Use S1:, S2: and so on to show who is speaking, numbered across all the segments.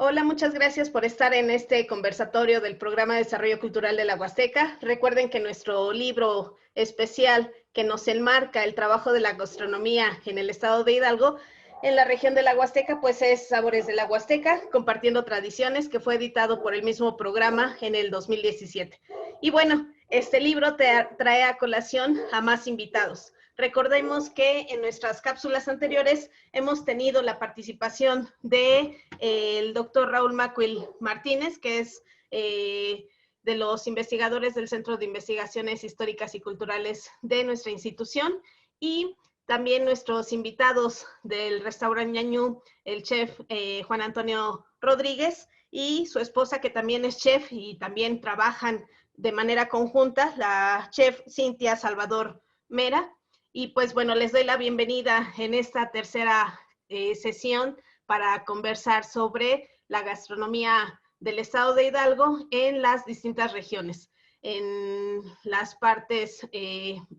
S1: Hola, muchas gracias por estar en este conversatorio del Programa de Desarrollo Cultural de la Huasteca. Recuerden que nuestro libro especial que nos enmarca el trabajo de la gastronomía en el estado de Hidalgo, en la región de la Huasteca, pues es Sabores de la Huasteca, compartiendo tradiciones, que fue editado por el mismo programa en el 2017. Y bueno, este libro trae a colación a más invitados. Recordemos que en nuestras cápsulas anteriores hemos tenido la participación de el doctor Raúl Macuil Martínez, que es de los investigadores del Centro de Investigaciones Históricas y Culturales de nuestra institución, y también nuestros invitados del restaurante Ñañú, el chef Juan Antonio Rodríguez y su esposa, que también es chef y también trabajan de manera conjunta, la chef Cintia Salvador Mera. Y pues bueno, les doy la bienvenida en esta tercera sesión para conversar sobre la gastronomía del estado de Hidalgo en las distintas regiones, en las partes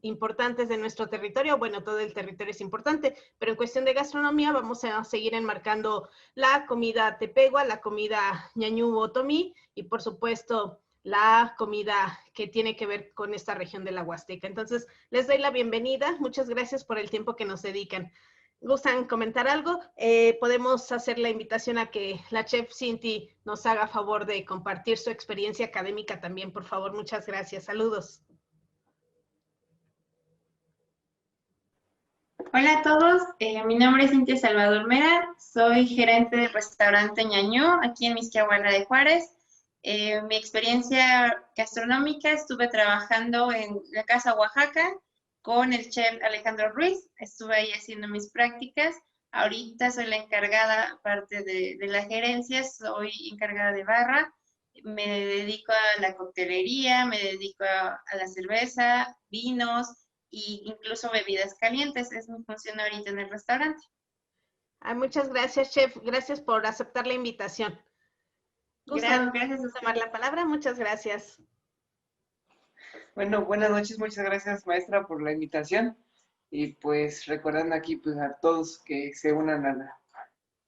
S1: importantes de nuestro territorio. Bueno, todo el territorio es importante, pero en cuestión de gastronomía vamos a seguir enmarcando la comida tepegua, la comida ñañú otomí y por supuesto la comida que tiene que ver con esta región de la Huasteca. Entonces, les doy la bienvenida. Muchas gracias por el tiempo que nos dedican. ¿Gustan comentar algo? Podemos hacer la invitación a que la chef Cinti nos haga favor de compartir su experiencia académica también, por favor. Muchas gracias. Saludos.
S2: Hola a todos, mi nombre es Cintia Salvador Mera, soy gerente del restaurante Ñañú aquí en Mixquiahuala de Juárez. Mi experiencia gastronómica, estuve trabajando en la Casa Oaxaca con el chef Alejandro Ruiz, estuve ahí haciendo mis prácticas. Ahorita soy la encargada, aparte de la gerencia, soy encargada de barra. Me dedico a la coctelería, me dedico a la cerveza, vinos e incluso bebidas calientes. Es mi función ahorita en el restaurante.
S1: Muchas gracias, chef. Gracias por aceptar la invitación. ¿Gustan
S2: Gracias a
S1: tomar
S2: ustedes.
S1: la palabra? Muchas gracias.
S3: Bueno, buenas noches, muchas gracias maestra por la invitación y pues recordando aquí pues a todos que se unan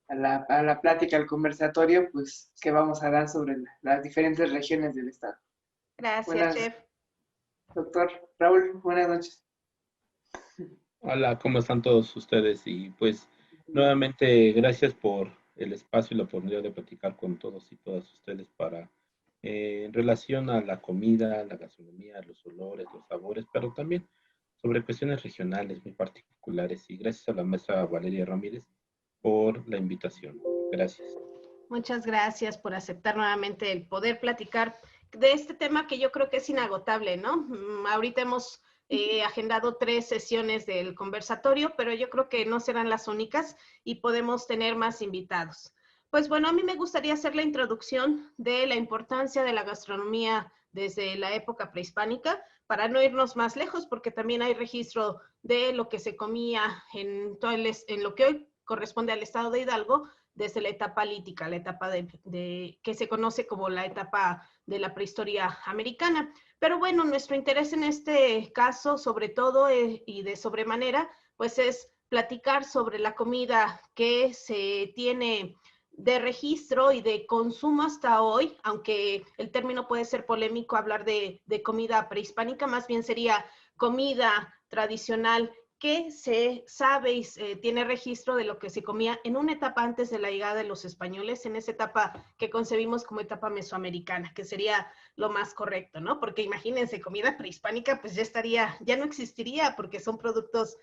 S3: a la plática, al conversatorio, pues que vamos a dar sobre las diferentes regiones del estado.
S1: Gracias,
S3: Buenas,
S1: chef.
S3: doctor Raúl, buenas noches.
S4: Hola, ¿cómo están todos ustedes? Y pues nuevamente gracias por el espacio y la oportunidad de platicar con todos y todas ustedes para en relación a la comida, la gastronomía, los olores, los sabores, pero también sobre cuestiones regionales muy particulares. Y gracias a la maestra Valeria Ramírez por la invitación. Gracias.
S1: Muchas gracias por aceptar nuevamente el poder platicar de este tema que yo creo que es inagotable, ¿no? Ahorita hemos agendado 3 sesiones del conversatorio, pero yo creo que no serán las únicas y podemos tener más invitados. Pues bueno, a mí me gustaría hacer la introducción de la importancia de la gastronomía desde la época prehispánica, para no irnos más lejos, porque también hay registro de lo que se comía en lo que hoy corresponde al estado de Hidalgo, desde la etapa lítica, la etapa que se conoce como la etapa de la prehistoria americana. Pero bueno, nuestro interés en este caso, sobre todo y de sobremanera, pues es platicar sobre la comida que se tiene de registro y de consumo hasta hoy, aunque el término puede ser polémico hablar de comida prehispánica, más bien sería comida tradicional que se sabe y tiene registro de lo que se comía en una etapa antes de la llegada de los españoles, en esa etapa que concebimos como etapa mesoamericana, que sería lo más correcto, ¿no? Porque imagínense, comida prehispánica pues ya no existiría porque son productos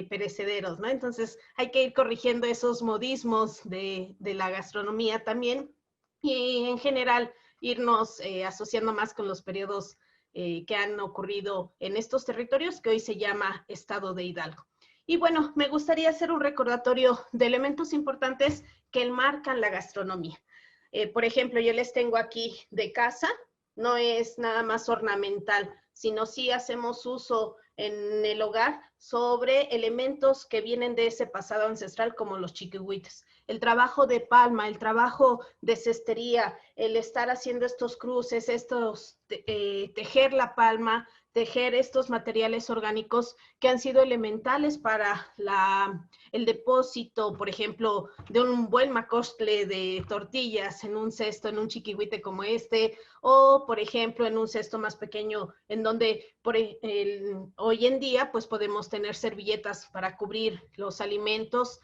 S1: perecederos, ¿no? Entonces hay que ir corrigiendo esos modismos de la gastronomía también y en general irnos asociando más con los periodos que han ocurrido en estos territorios que hoy se llama Estado de Hidalgo. Y bueno, me gustaría hacer un recordatorio de elementos importantes que enmarcan la gastronomía. Por ejemplo, yo les tengo aquí de casa, no es nada más ornamental, sino sí hacemos uso en el hogar sobre elementos que vienen de ese pasado ancestral como los chiquihuites. El trabajo de palma, el trabajo de cestería, el estar haciendo estos cruces, tejer la palma, tejer estos materiales orgánicos que han sido elementales para el depósito, por ejemplo, de un buen macostle de tortillas en un cesto, en un chiquihuite como este, o por ejemplo en un cesto más pequeño en donde hoy en día pues podemos tener servilletas para cubrir los alimentos.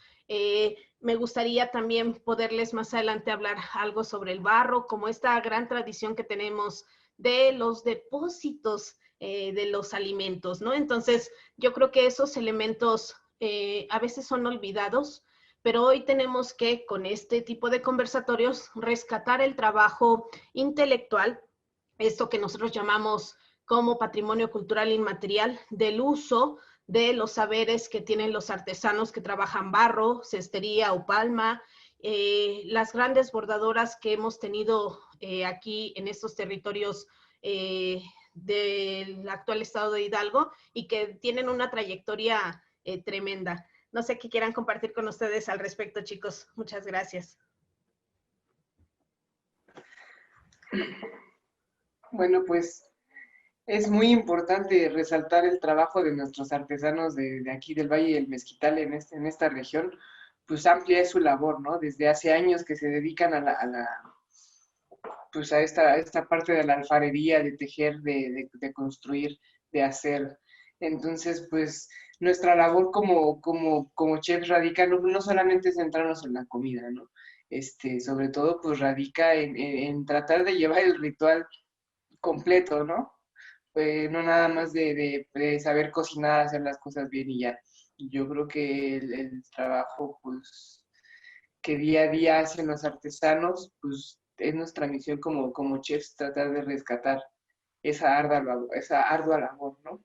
S1: Me gustaría también poderles más adelante hablar algo sobre el barro, como esta gran tradición que tenemos de los depósitos de los alimentos, ¿no? Entonces, yo creo que esos elementos a veces son olvidados, pero hoy tenemos que, con este tipo de conversatorios, rescatar el trabajo intelectual, esto que nosotros llamamos como patrimonio cultural inmaterial, del uso de los saberes que tienen los artesanos que trabajan barro, cestería o palma, las grandes bordadoras que hemos tenido aquí en estos territorios del actual estado de Hidalgo y que tienen una trayectoria tremenda. No sé qué quieran compartir con ustedes al respecto, chicos. Muchas gracias.
S3: Bueno, pues es muy importante resaltar el trabajo de nuestros artesanos de aquí del Valle del Mezquital en esta región, pues amplia es su labor, ¿no? Desde hace años que se dedican pues a esta parte de la alfarería, de tejer, de construir, de hacer. Entonces, pues nuestra labor como chef radica no solamente centrarnos en la comida, ¿no? Sobre todo, pues radica en tratar de llevar el ritual completo, ¿no? No nada más de saber cocinar, hacer las cosas bien y ya. Yo creo que el trabajo, pues, que día a día hacen los artesanos, pues, es nuestra misión como chefs tratar de rescatar esa ardua labor, ¿no?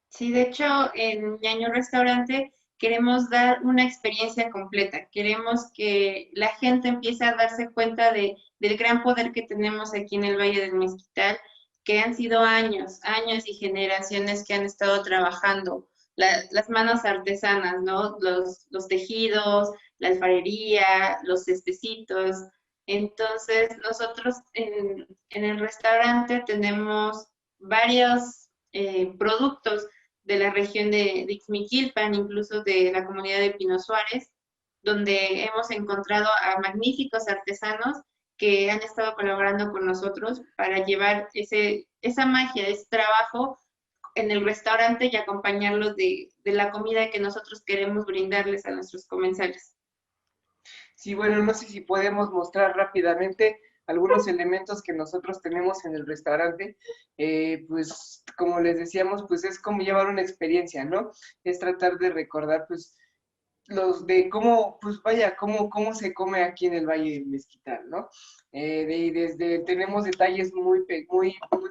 S2: Sí, de hecho, en Ñaño Restaurante queremos dar una experiencia completa. Queremos que la gente empiece a darse cuenta del gran poder que tenemos aquí en el Valle del Mezquital, que han sido años y generaciones que han estado trabajando, las manos artesanas, ¿no? Los tejidos, la alfarería, los cestecitos. Entonces, nosotros en el restaurante tenemos varios productos de la región de Ixmiquilpan, incluso de la comunidad de Pino Suárez, donde hemos encontrado a magníficos artesanos que han estado colaborando con nosotros para llevar esa magia, ese trabajo en el restaurante y acompañarlos de la comida que nosotros queremos brindarles a nuestros comensales.
S3: Sí, bueno, no sé si podemos mostrar rápidamente algunos elementos que nosotros tenemos en el restaurante. Pues, como les decíamos, pues es como llevar una experiencia, ¿no? Es tratar de recordar, pues, pues vaya, cómo se come aquí en el Valle del Mezquital, ¿no? Tenemos detalles muy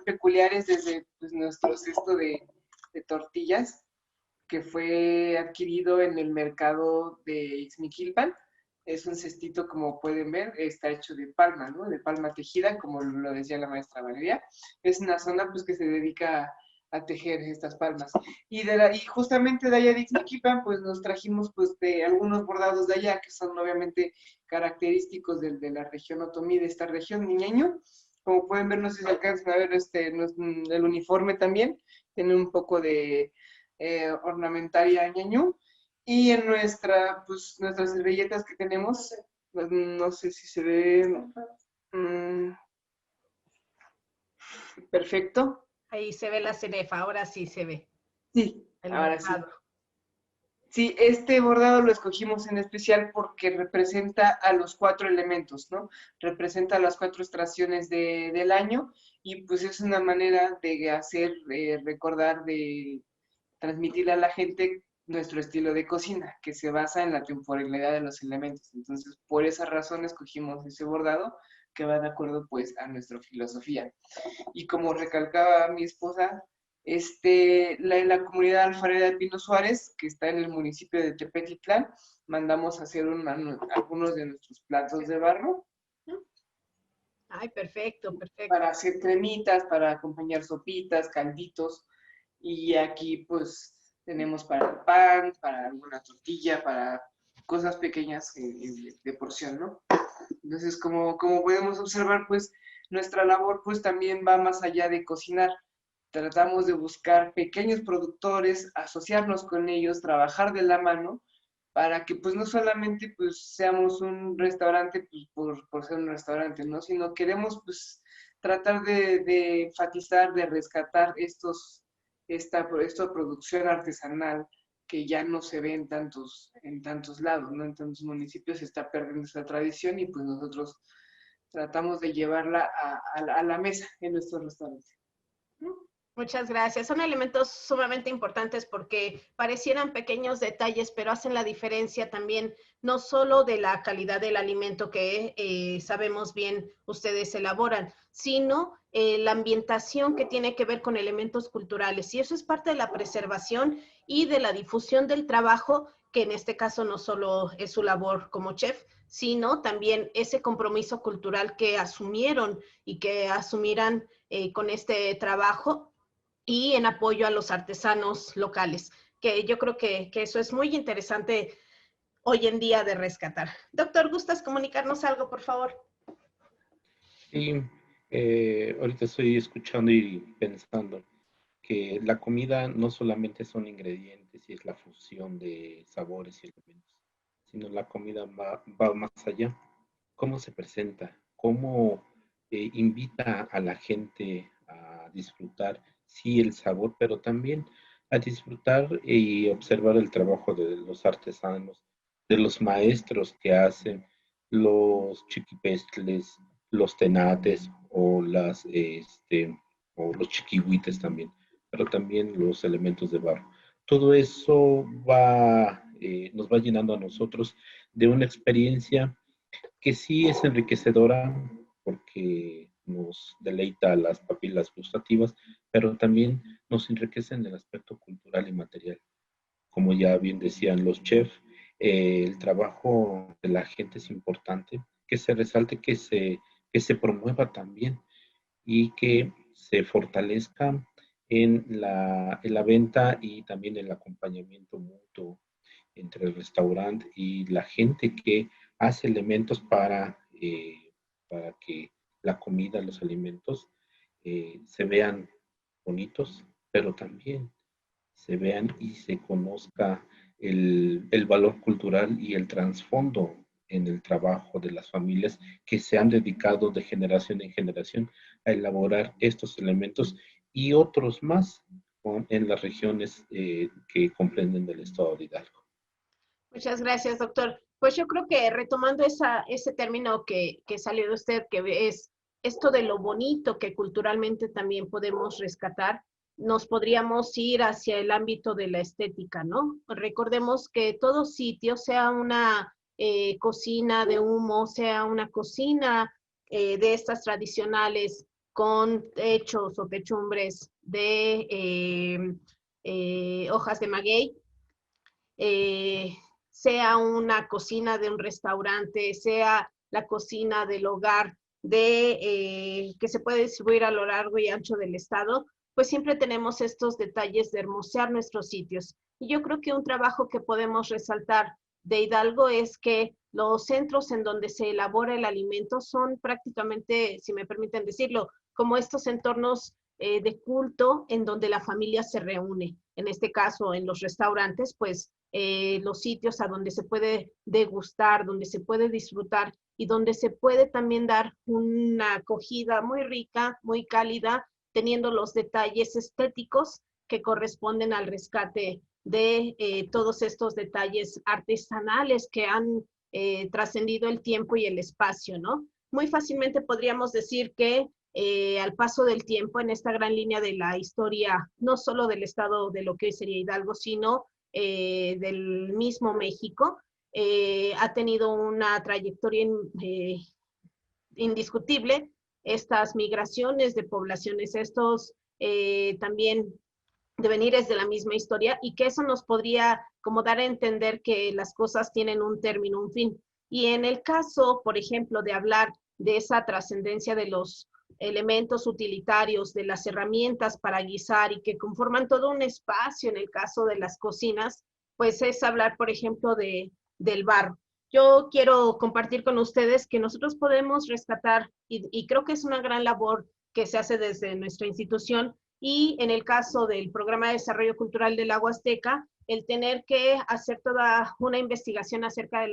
S3: peculiares desde pues, nuestro cesto de tortillas, que fue adquirido en el mercado de Ixmiquilpan. Es un cestito, como pueden ver, está hecho de palma, ¿no? De palma tejida, como lo decía la maestra Valeria. Es una zona pues que se dedica a tejer estas palmas. Y justamente de allá de Ixmiquilpan, pues nos trajimos pues de algunos bordados de allá, que son obviamente característicos de la región otomí, de esta región Ñaño. Como pueden ver, no sé si alcanzan a ver el uniforme también, tiene un poco de ornamentaria Ñaño. Y en nuestras servilletas que tenemos, no sé si se ve. Perfecto.
S1: Ahí se ve la cenefa, ahora sí se ve.
S3: Sí, ahora sí. Sí, este bordado lo escogimos en especial porque representa a los 4 elementos, ¿no? Representa las 4 estaciones del año y pues es una manera de hacer, recordar, de transmitirle a la gente nuestro estilo de cocina, que se basa en la temporalidad de los elementos. Entonces, por esa razón escogimos ese bordado que va de acuerdo pues a nuestra filosofía. Y como recalcaba mi esposa, la comunidad alfarera de Pino Suárez, que está en el municipio de Tepetitlán, mandamos a hacer algunos de nuestros platos de barro.
S1: Ay, perfecto, perfecto.
S3: Para hacer cremitas, para acompañar sopitas, calditos. Y aquí, pues, tenemos para el pan, para alguna tortilla, para cosas pequeñas de porción, ¿no? Entonces, como podemos observar, pues nuestra labor pues también va más allá de cocinar. Tratamos de buscar pequeños productores, asociarnos con ellos, trabajar de la mano, para que pues no solamente pues seamos un restaurante pues, por ser un restaurante, ¿no? Sino queremos pues tratar de enfatizar, de rescatar esta producción artesanal que ya no se ve en tantos lados, ¿no? En tantos municipios se está perdiendo esta tradición y pues nosotros tratamos de llevarla a la mesa en nuestro restaurante.
S1: Muchas gracias. Son elementos sumamente importantes porque parecieran pequeños detalles, pero hacen la diferencia también, no solo de la calidad del alimento que sabemos bien ustedes elaboran, sino la ambientación que tiene que ver con elementos culturales. Y eso es parte de la preservación y de la difusión del trabajo, que en este caso no solo es su labor como chef, sino también ese compromiso cultural que asumieron y que asumirán con este trabajo, y en apoyo a los artesanos locales, que yo creo que eso es muy interesante hoy en día de rescatar. Doctor, ¿gustas comunicarnos algo, por favor?
S4: Sí, ahorita estoy escuchando y pensando que la comida no solamente son ingredientes y es la fusión de sabores y elementos, sino la comida va más allá. ¿Cómo se presenta? ¿Cómo invita a la gente a disfrutar, sí, el sabor, pero también a disfrutar y observar el trabajo de los artesanos, de los maestros que hacen los chiquipestles, los tenates o los chiquihuites también, pero también los elementos de barro. Todo eso nos va llenando a nosotros de una experiencia que sí es enriquecedora porque nos deleita las papilas gustativas, pero también nos enriquece en el aspecto cultural y material. Como ya bien decían los chefs, el trabajo de la gente es importante, que se resalte, que se promueva también y que se fortalezca en la venta y también el acompañamiento mutuo entre el restaurante y la gente que hace elementos para que la comida, los alimentos se vean bonitos, pero también se vean y se conozca el valor cultural y el trasfondo en el trabajo de las familias que se han dedicado de generación en generación a elaborar estos elementos y otros más en las regiones que comprenden del estado de Hidalgo.
S1: Muchas gracias, doctor. Pues yo creo que retomando ese término que salió de usted, que es esto de lo bonito que culturalmente también podemos rescatar, nos podríamos ir hacia el ámbito de la estética, ¿no? Recordemos que todo sitio, sea una cocina de humo, sea una cocina de estas tradicionales con techos o techumbres de hojas de maguey, eh, sea una cocina de un restaurante, sea la cocina del hogar que se puede distribuir a lo largo y ancho del estado, pues siempre tenemos estos detalles de hermosear nuestros sitios. Y yo creo que un trabajo que podemos resaltar de Hidalgo es que los centros en donde se elabora el alimento son prácticamente, si me permiten decirlo, como estos entornos de culto en donde la familia se reúne. En este caso, en los restaurantes, pues los sitios a donde se puede degustar, donde se puede disfrutar y donde se puede también dar una acogida muy rica, muy cálida, teniendo los detalles estéticos que corresponden al rescate de todos estos detalles artesanales que han trascendido el tiempo y el espacio, ¿no? Muy fácilmente podríamos decir que al paso del tiempo en esta gran línea de la historia, no solo del estado de lo que hoy sería Hidalgo, sino del mismo México, ha tenido una trayectoria indiscutible. Estas migraciones de poblaciones, estos también devenires de la misma historia, y que eso nos podría como dar a entender que las cosas tienen un término, un fin. Y en el caso, por ejemplo, de hablar de esa trascendencia de los elementos utilitarios, de las herramientas para guisar y que conforman todo un espacio en el caso de las cocinas, pues es hablar, por ejemplo, del barro. Yo quiero compartir con ustedes que nosotros podemos rescatar, y creo que es una gran labor que se hace desde nuestra institución, y en el caso del Programa de Desarrollo Cultural de la Huasteca, el tener que hacer toda una investigación acerca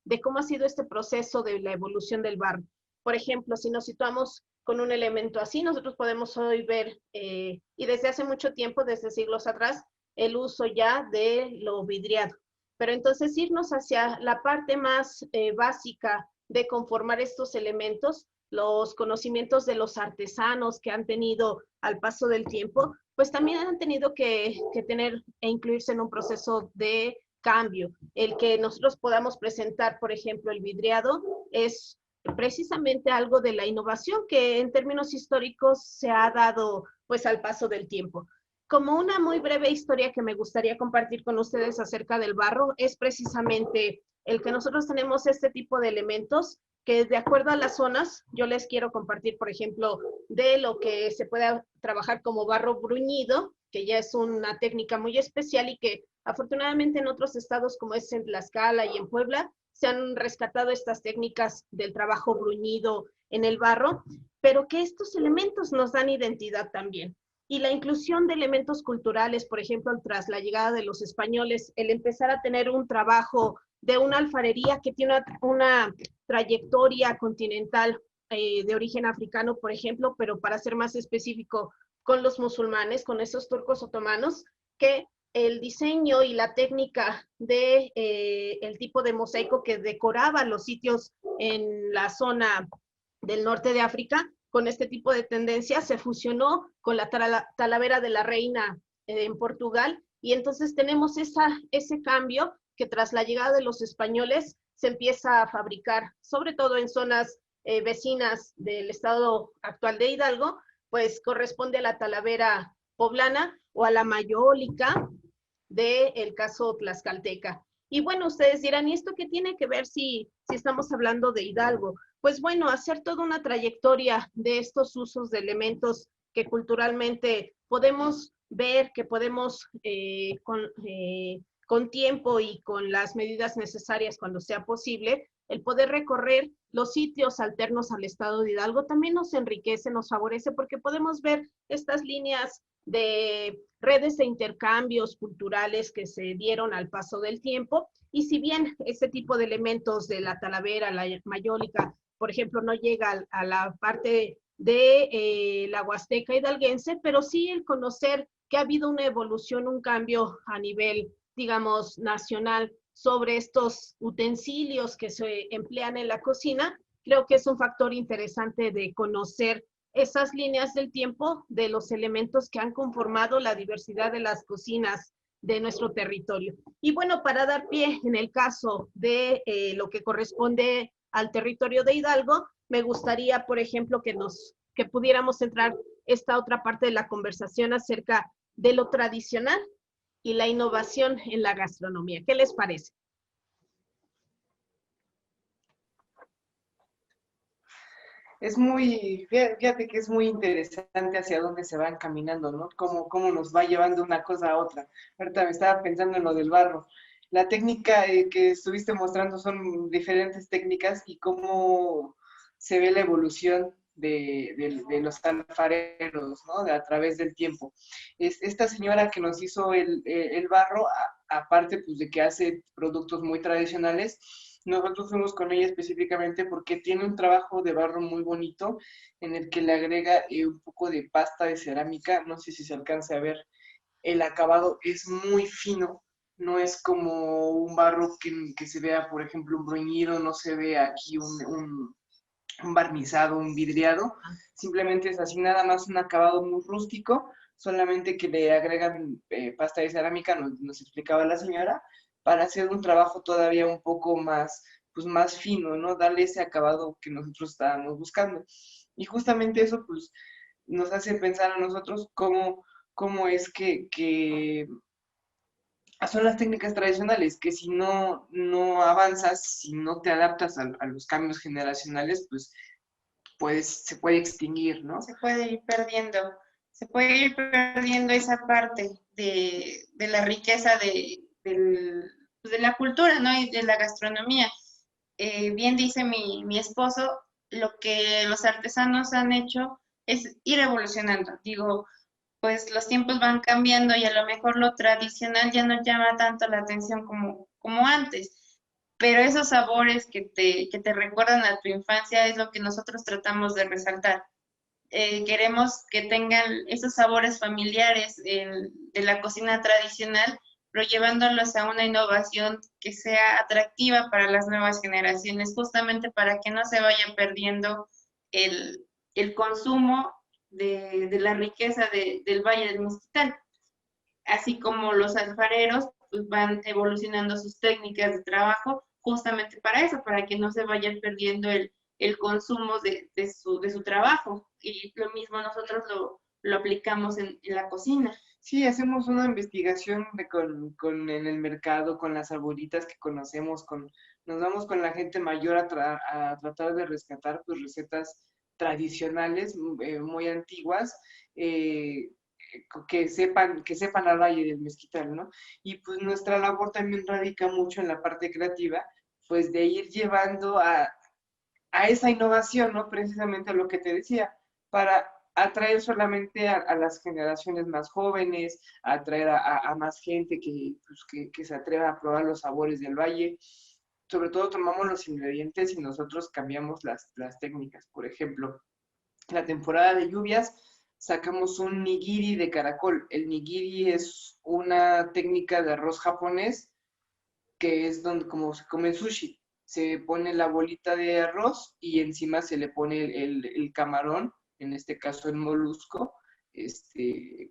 S1: de cómo ha sido este proceso de la evolución del barro. Por ejemplo, si nos situamos con un elemento así, nosotros podemos hoy ver, y desde hace mucho tiempo, desde siglos atrás, el uso ya de lo vidriado. Pero entonces irnos hacia la parte más básica de conformar estos elementos, los conocimientos de los artesanos que han tenido al paso del tiempo, pues también han tenido que tener e incluirse en un proceso de cambio. El que nosotros podamos presentar, por ejemplo, el vidriado es precisamente algo de la innovación que en términos históricos se ha dado pues al paso del tiempo. Como una muy breve historia que me gustaría compartir con ustedes acerca del barro, es precisamente el que nosotros tenemos este tipo de elementos que de acuerdo a las zonas, yo les quiero compartir, por ejemplo, de lo que se puede trabajar como barro bruñido, que ya es una técnica muy especial y que afortunadamente en otros estados como es en Tlaxcala y en Puebla, se han rescatado estas técnicas del trabajo bruñido en el barro, pero que estos elementos nos dan identidad también. Y la inclusión de elementos culturales, por ejemplo, tras la llegada de los españoles, el empezar a tener un trabajo de una alfarería que tiene una trayectoria continental de origen africano, por ejemplo, pero para ser más específico, con los musulmanes, con esos turcos otomanos, que el diseño y la técnica de el tipo de mosaico que decoraba los sitios en la zona del norte de África, con este tipo de tendencia, se fusionó con la talavera de la reina en Portugal, y entonces tenemos ese cambio que tras la llegada de los españoles se empieza a fabricar, sobre todo en zonas vecinas del estado actual de Hidalgo, pues corresponde a la talavera poblana o a la mayólica del caso tlaxcalteca. Y bueno, ustedes dirán, ¿y esto qué tiene que ver si estamos hablando de Hidalgo? Pues bueno, hacer toda una trayectoria de estos usos de elementos que culturalmente podemos ver, que podemos con tiempo y con las medidas necesarias cuando sea posible, el poder recorrer los sitios alternos al estado de Hidalgo también nos enriquece, nos favorece, porque podemos ver estas líneas de redes de intercambios culturales que se dieron al paso del tiempo, y si bien este tipo de elementos de la talavera, la mayólica, por ejemplo, no llega a la parte de la Huasteca hidalguense, pero sí el conocer que ha habido una evolución, un cambio a nivel, digamos, nacional sobre estos utensilios que se emplean en la cocina, creo que es un factor interesante de conocer esas líneas del tiempo de los elementos que han conformado la diversidad de las cocinas de nuestro territorio. Y bueno, para dar pie en el caso de lo que corresponde al territorio de Hidalgo, me gustaría, por ejemplo, que pudiéramos entrar esta otra parte de la conversación acerca de lo tradicional y la innovación en la gastronomía. ¿Qué les parece?
S3: Fíjate que es muy interesante hacia dónde se van caminando, ¿no? Cómo nos va llevando una cosa a otra. Ahorita me estaba pensando en lo del barro. La técnica que estuviste mostrando son diferentes técnicas y cómo se ve la evolución de los alfareros, ¿no? A través del tiempo. Esta señora que nos hizo el barro, aparte pues, de que hace productos muy tradicionales, nosotros fuimos con ella específicamente porque tiene un trabajo de barro muy bonito en el que le agrega un poco de pasta de cerámica. No sé si se alcance a ver. El acabado es muy fino. No es como un barro que se vea, por ejemplo, un bruñido, no se ve aquí un barnizado, un vidriado. Simplemente es así, nada más un acabado muy rústico, solamente que le agregan pasta de cerámica, nos explicaba la señora, para hacer un trabajo todavía un poco más, pues más fino, ¿no? Darle ese acabado que nosotros estábamos buscando. Y justamente eso, pues, nos hace pensar a nosotros cómo es que son las técnicas tradicionales, que si no avanzas, si no te adaptas a los cambios generacionales, pues pues se puede extinguir, ¿no?
S2: Se puede ir perdiendo esa parte de la riqueza de la cultura, ¿no? Y de la gastronomía. Bien dice mi esposo, lo que los artesanos han hecho es ir evolucionando. Digo, pues los tiempos van cambiando y a lo mejor lo tradicional ya no llama tanto la atención como antes, pero esos sabores que te recuerdan a tu infancia es lo que nosotros tratamos de resaltar. Queremos que tengan esos sabores familiares de la cocina tradicional, pero llevándolos a una innovación que sea atractiva para las nuevas generaciones, justamente para que no se vaya perdiendo el consumo de la riqueza del Valle del Mezquital. Así como los alfareros pues, van evolucionando sus técnicas de trabajo justamente para eso, para que no se vaya perdiendo el consumo de su trabajo. Y lo mismo nosotros lo aplicamos en la cocina.
S3: Sí, hacemos una investigación en el mercado, con las abuelitas que conocemos, nos vamos con la gente mayor a tratar de rescatar pues, recetas tradicionales muy antiguas, que sepan al Valle del Mezquital, ¿no? Y pues nuestra labor también radica mucho en la parte creativa, pues de ir llevando a esa innovación, ¿no? Precisamente lo que te decía, para atraer solamente a las generaciones más jóvenes, atraer a más gente que se atreva a probar los sabores del valle. Sobre todo tomamos los ingredientes y nosotros cambiamos las técnicas. Por ejemplo, la temporada de lluvias sacamos un nigiri de caracol. El nigiri es una técnica de arroz japonés que es donde como se come sushi. Se pone la bolita de arroz y encima se le pone el camarón, en este caso el molusco,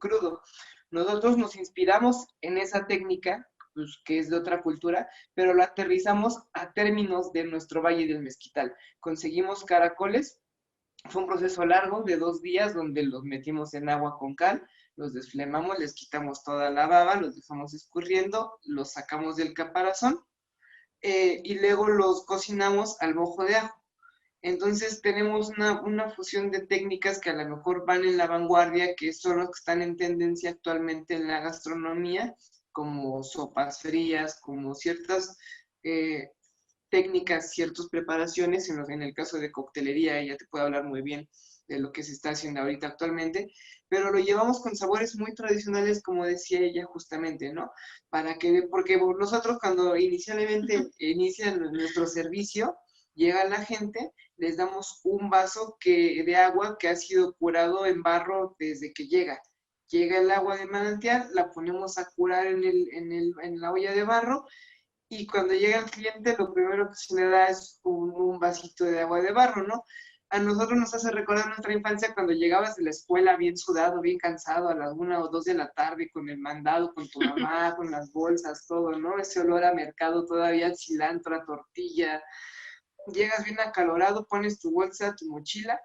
S3: crudo. Nosotros nos inspiramos en esa técnica, pues, que es de otra cultura, pero lo aterrizamos a términos de nuestro Valle del Mezquital. Conseguimos caracoles, fue un proceso largo de 2 días donde los metimos en agua con cal, los desflemamos, les quitamos toda la baba, los dejamos escurriendo, los sacamos del caparazón y luego los cocinamos al mojo de ajo. Entonces tenemos una fusión de técnicas que a lo mejor van en la vanguardia, que son los que están en tendencia actualmente en la gastronomía, como sopas frías, como ciertas técnicas, ciertas preparaciones, en el caso de coctelería, ella te puede hablar muy bien de lo que se está haciendo ahorita actualmente, pero lo llevamos con sabores muy tradicionales, como decía ella justamente, ¿no? Porque nosotros cuando inicialmente inicia nuestro servicio, llega la gente, les damos un vaso de agua que ha sido curado en barro desde que llega. Llega el agua de manantial, la ponemos a curar en la olla de barro, y cuando llega el cliente, lo primero que se le da es un vasito de agua de barro, ¿no? A nosotros nos hace recordar nuestra infancia cuando llegabas de la escuela bien sudado, bien cansado, a las 1 o 2 de la tarde, con el mandado, con tu mamá, con las bolsas, todo, ¿no? Ese olor a mercado todavía, cilantro, a tortilla. Llegas bien acalorado, pones tu bolsa, tu mochila,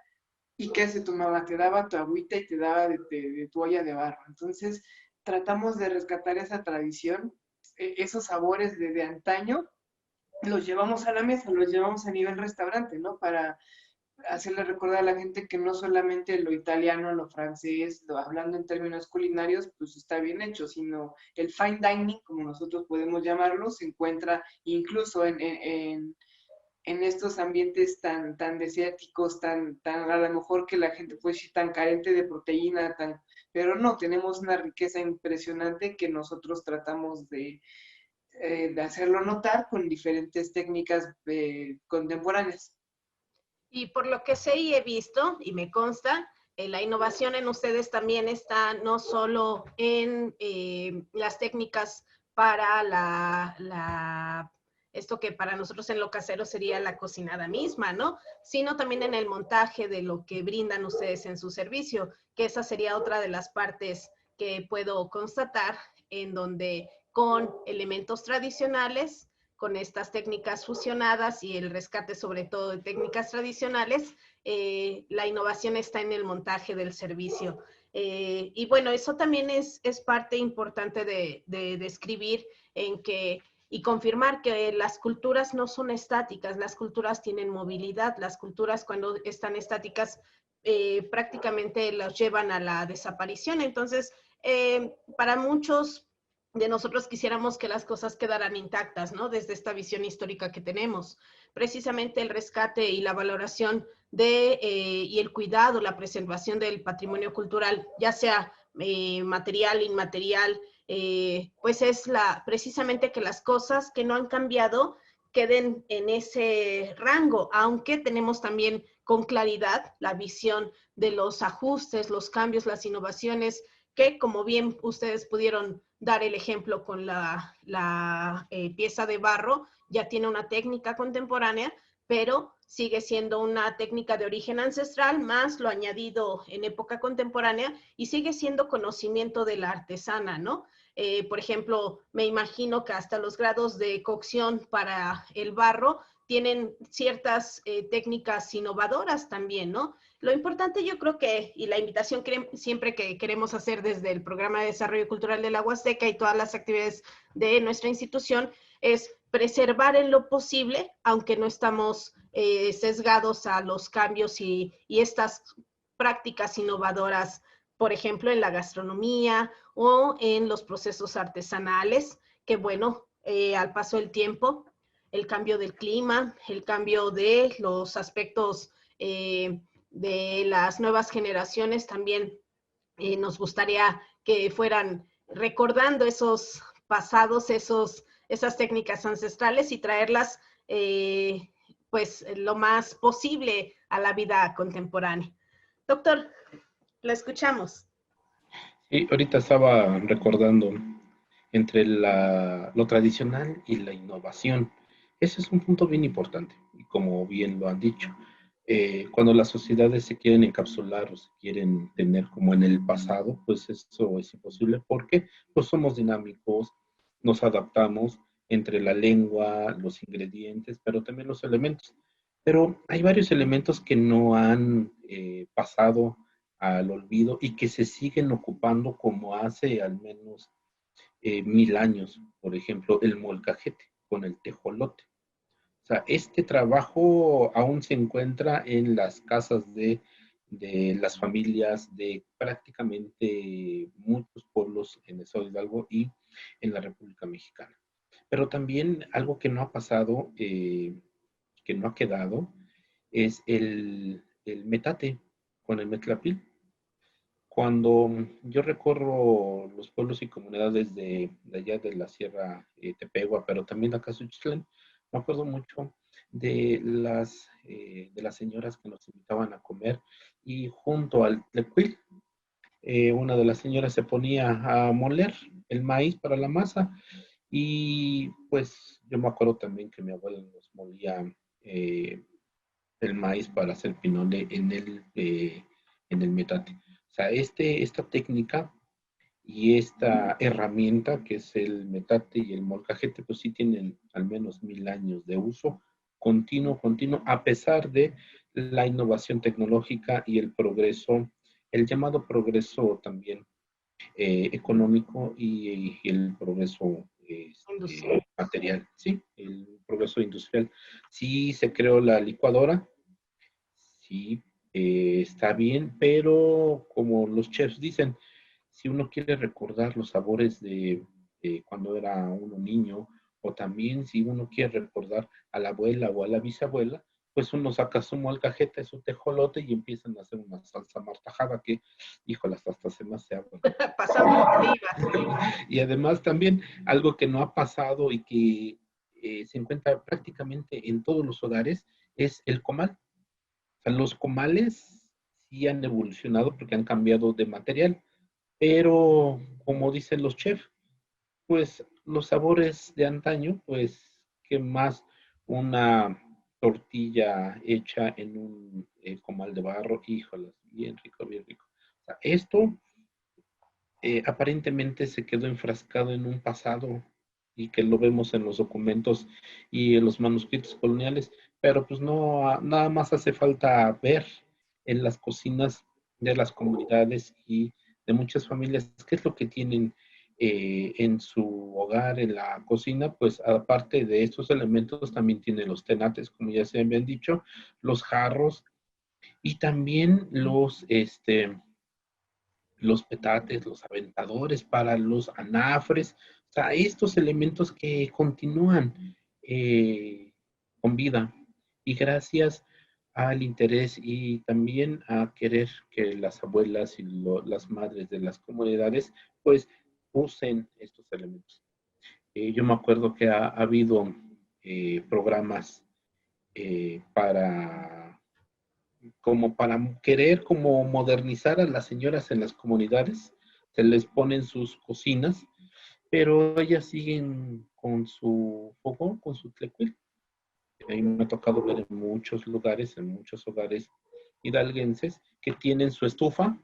S3: ¿y qué hace tu mamá? Te daba tu agüita y te daba de tu olla de barro. Entonces, tratamos de rescatar esa tradición, esos sabores de antaño, los llevamos a la mesa, los llevamos a nivel restaurante, ¿no? Para hacerle recordar a la gente que no solamente lo italiano, lo francés, hablando en términos culinarios, pues está bien hecho, sino el fine dining, como nosotros podemos llamarlo, se encuentra incluso en estos ambientes tan desérticos, tan a lo mejor que la gente puede decir tan carente de proteína, pero no, tenemos una riqueza impresionante que nosotros tratamos de hacerlo notar con diferentes técnicas contemporáneas.
S1: Y por lo que sé y he visto, y me consta, la innovación en ustedes también está no solo en las técnicas para esto que para nosotros en lo casero sería la cocinada misma, ¿no? Sino también en el montaje de lo que brindan ustedes en su servicio, que esa sería otra de las partes que puedo constatar, en donde con elementos tradicionales, con estas técnicas fusionadas y el rescate sobre todo de técnicas tradicionales, la innovación está en el montaje del servicio. Y bueno, eso también es parte importante de describir, en que y confirmar que las culturas no son estáticas, las culturas tienen movilidad, las culturas cuando están estáticas prácticamente las llevan a la desaparición. Entonces, para muchos de nosotros quisiéramos que las cosas quedaran intactas, ¿no? Desde esta visión histórica que tenemos. Precisamente el rescate y la valoración y el cuidado, la preservación del patrimonio cultural, ya sea material, inmaterial, pues es precisamente que las cosas que no han cambiado queden en ese rango, aunque tenemos también con claridad la visión de los ajustes, los cambios, las innovaciones, que como bien ustedes pudieron dar el ejemplo con la pieza de barro, ya tiene una técnica contemporánea, pero sigue siendo una técnica de origen ancestral, más lo añadido en época contemporánea, y sigue siendo conocimiento de la artesana, ¿no? Por ejemplo, me imagino que hasta los grados de cocción para el barro tienen ciertas técnicas innovadoras también, ¿no? Lo importante yo creo que, y la invitación siempre que queremos hacer desde el Programa de Desarrollo Cultural de la Huasteca y todas las actividades de nuestra institución, es preservar en lo posible, aunque no estamos sesgados a los cambios y estas prácticas innovadoras, por ejemplo, en la gastronomía o en los procesos artesanales, que bueno, al paso del tiempo, el cambio del clima, el cambio de los aspectos de las nuevas generaciones, también nos gustaría que fueran recordando esos pasados, esas técnicas ancestrales y traerlas pues lo más posible a la vida contemporánea. Doctor, lo escuchamos.
S4: Sí, ahorita estaba recordando entre lo tradicional y la innovación. Ese es un punto bien importante, y como bien lo han dicho, cuando las sociedades se quieren encapsular o se quieren tener como en el pasado, pues eso es imposible porque pues somos dinámicos, nos adaptamos entre la lengua, los ingredientes, pero también los elementos. Pero hay varios elementos que no han pasado al olvido y que se siguen ocupando como hace al menos 1000 años. Por ejemplo, el molcajete con el tejolote. O sea, este trabajo aún se encuentra en las casas de las familias de prácticamente muchos pueblos en el estado de Hidalgo y en la República Mexicana. Pero también algo que no ha pasado, que no ha quedado, es el metate con el metlapil. Cuando yo recorro los pueblos y comunidades de allá de la Sierra Tepehua, pero también acá Suchitlán, me acuerdo mucho de las señoras que nos invitaban a comer y junto al tlecuil, una de las señoras se ponía a moler el maíz para la masa y pues yo me acuerdo también que mi abuela nos molía el maíz para hacer pinole en el metate. O sea, esta técnica y esta herramienta que es el metate y el molcajete, pues sí tienen al menos 1000 años de uso continuo, a pesar de la innovación tecnológica y el progreso, el llamado progreso también económico y el progreso material, ¿sí? El progreso industrial. Sí se creó la licuadora, sí, está bien, pero como los chefs dicen, si uno quiere recordar los sabores de cuando era uno niño, o también si uno quiere recordar a la abuela o a la bisabuela, pues uno saca su molcajete, su tejolote y empiezan a hacer una salsa martajada que, híjole, hasta se me hace agua.
S1: Pasamos arriba.
S4: Y además también algo que no ha pasado y que se encuentra prácticamente en todos los hogares es el comal. O sea, los comales sí han evolucionado porque han cambiado de material, pero como dicen los chefs, pues los sabores de antaño, pues que más una tortilla hecha en un comal de barro, híjolas, bien rico, bien rico. O sea, esto aparentemente se quedó enfrascado en un pasado y que lo vemos en los documentos y en los manuscritos coloniales, pero pues no, nada más hace falta ver en las cocinas de las comunidades y de muchas familias qué es lo que tienen en su hogar, en la cocina, pues aparte de estos elementos también tiene los tenates, como ya se habían dicho, los jarros y también los petates, los aventadores para los anafres, o sea, estos elementos que continúan con vida. Y gracias al interés y también a querer que las abuelas y las madres de las comunidades, pues, usen estos elementos. Yo me acuerdo que ha habido programas para como para querer como modernizar a las señoras en las comunidades, se les ponen sus cocinas, pero ellas siguen con su fogón, con su tlecuil. A mí me ha tocado ver en muchos lugares, en muchos hogares hidalguenses, que tienen su estufa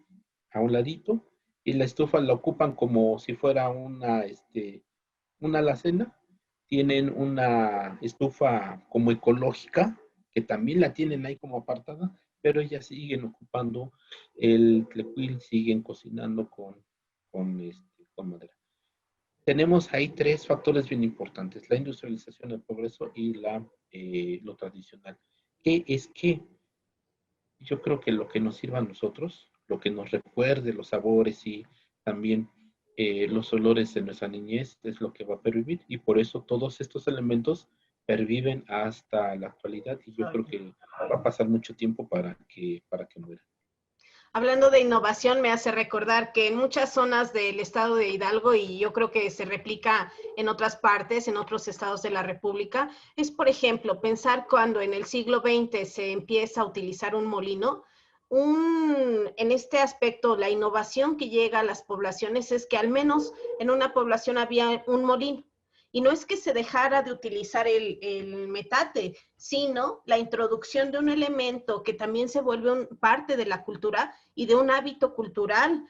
S4: a un ladito y la estufa la ocupan como si fuera una alacena. Tienen una estufa como ecológica, que también la tienen ahí como apartada, pero ellas siguen ocupando el tlecuil, siguen cocinando con madera. Tenemos ahí tres factores bien importantes: la industrialización, el progreso y lo tradicional. ¿Qué es qué? Yo creo que lo que nos sirva a nosotros, lo que nos recuerde los sabores y también los olores de nuestra niñez es lo que va a pervivir, y por eso todos estos elementos perviven hasta la actualidad, y yo creo que va a pasar mucho tiempo para que mueran.
S1: Hablando de innovación, me hace recordar que en muchas zonas del estado de Hidalgo, y yo creo que se replica en otras partes, en otros estados de la República, es, por ejemplo, pensar cuando en el siglo XX se empieza a utilizar un molino. En este aspecto, la innovación que llega a las poblaciones es que al menos en una población había un molino. Y no es que se dejara de utilizar el metate, sino la introducción de un elemento que también se vuelve parte de la cultura y de un hábito cultural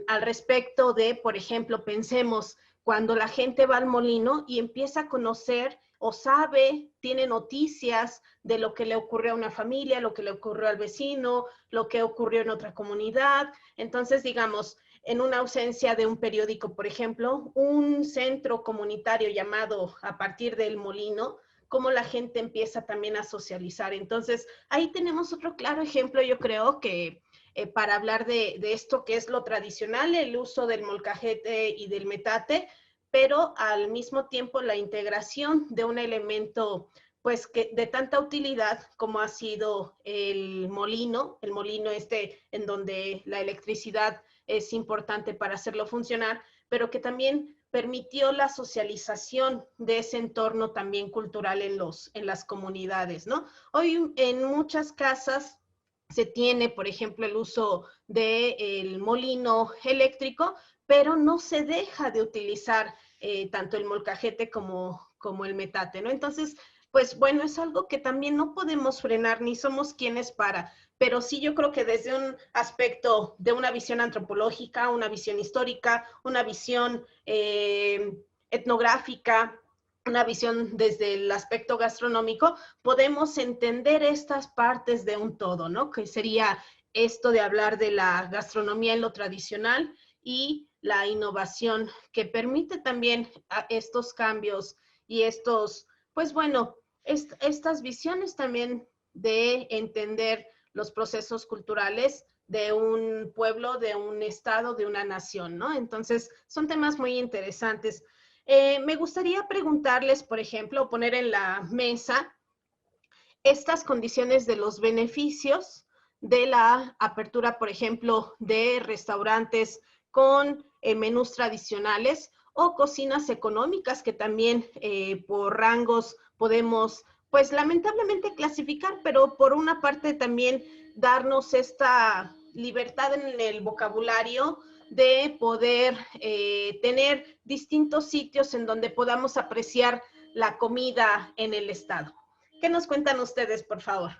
S1: al respecto de, por ejemplo, pensemos cuando la gente va al molino y empieza a conocer o sabe, tiene noticias de lo que le ocurrió a una familia, lo que le ocurrió al vecino, lo que ocurrió en otra comunidad. Entonces, digamos, en una ausencia de un periódico, por ejemplo, un centro comunitario llamado a partir del molino, cómo la gente empieza también a socializar. Entonces, ahí tenemos otro claro ejemplo, yo creo que para hablar de esto que es lo tradicional, el uso del molcajete y del metate, pero al mismo tiempo la integración de un elemento pues que de tanta utilidad como ha sido el molino en donde la electricidad es importante para hacerlo funcionar, pero que también permitió la socialización de ese entorno también cultural en las comunidades, ¿no? Hoy en muchas casas se tiene, por ejemplo, el uso del molino eléctrico, pero no se deja de utilizar tanto el molcajete como el metate, ¿no? Entonces, pues bueno, es algo que también no podemos frenar, ni somos quienes para, pero sí yo creo que desde un aspecto de una visión antropológica, una visión histórica, una visión etnográfica, una visión desde el aspecto gastronómico, podemos entender estas partes de un todo, ¿no? Que sería esto de hablar de la gastronomía en lo tradicional y la innovación que permite también estos cambios y estos, pues bueno, estas visiones también de entender los procesos culturales de un pueblo, de un estado, de una nación, ¿no? Entonces, son temas muy interesantes. Me gustaría preguntarles, por ejemplo, poner en la mesa estas condiciones de los beneficios de la apertura, por ejemplo, de restaurantes con menús tradicionales o cocinas económicas que también por rangos podemos, pues lamentablemente clasificar, pero por una parte también darnos esta libertad en el vocabulario de poder tener distintos sitios en donde podamos apreciar la comida en el estado. ¿Qué nos cuentan ustedes, por favor?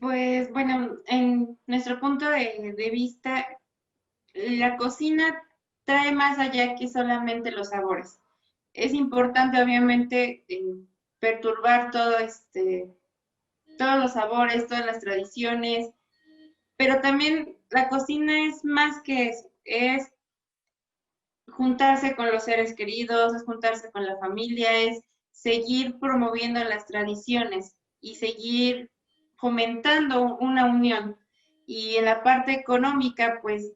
S2: Pues bueno, en nuestro punto de vista, la cocina trae más allá que solamente los sabores. Es importante, obviamente, perturbar todos los sabores, todas las tradiciones, Pero también la cocina es más que eso, es juntarse con los seres queridos, es juntarse con la familia, es seguir promoviendo las tradiciones y seguir fomentando una unión. Y en la parte económica, pues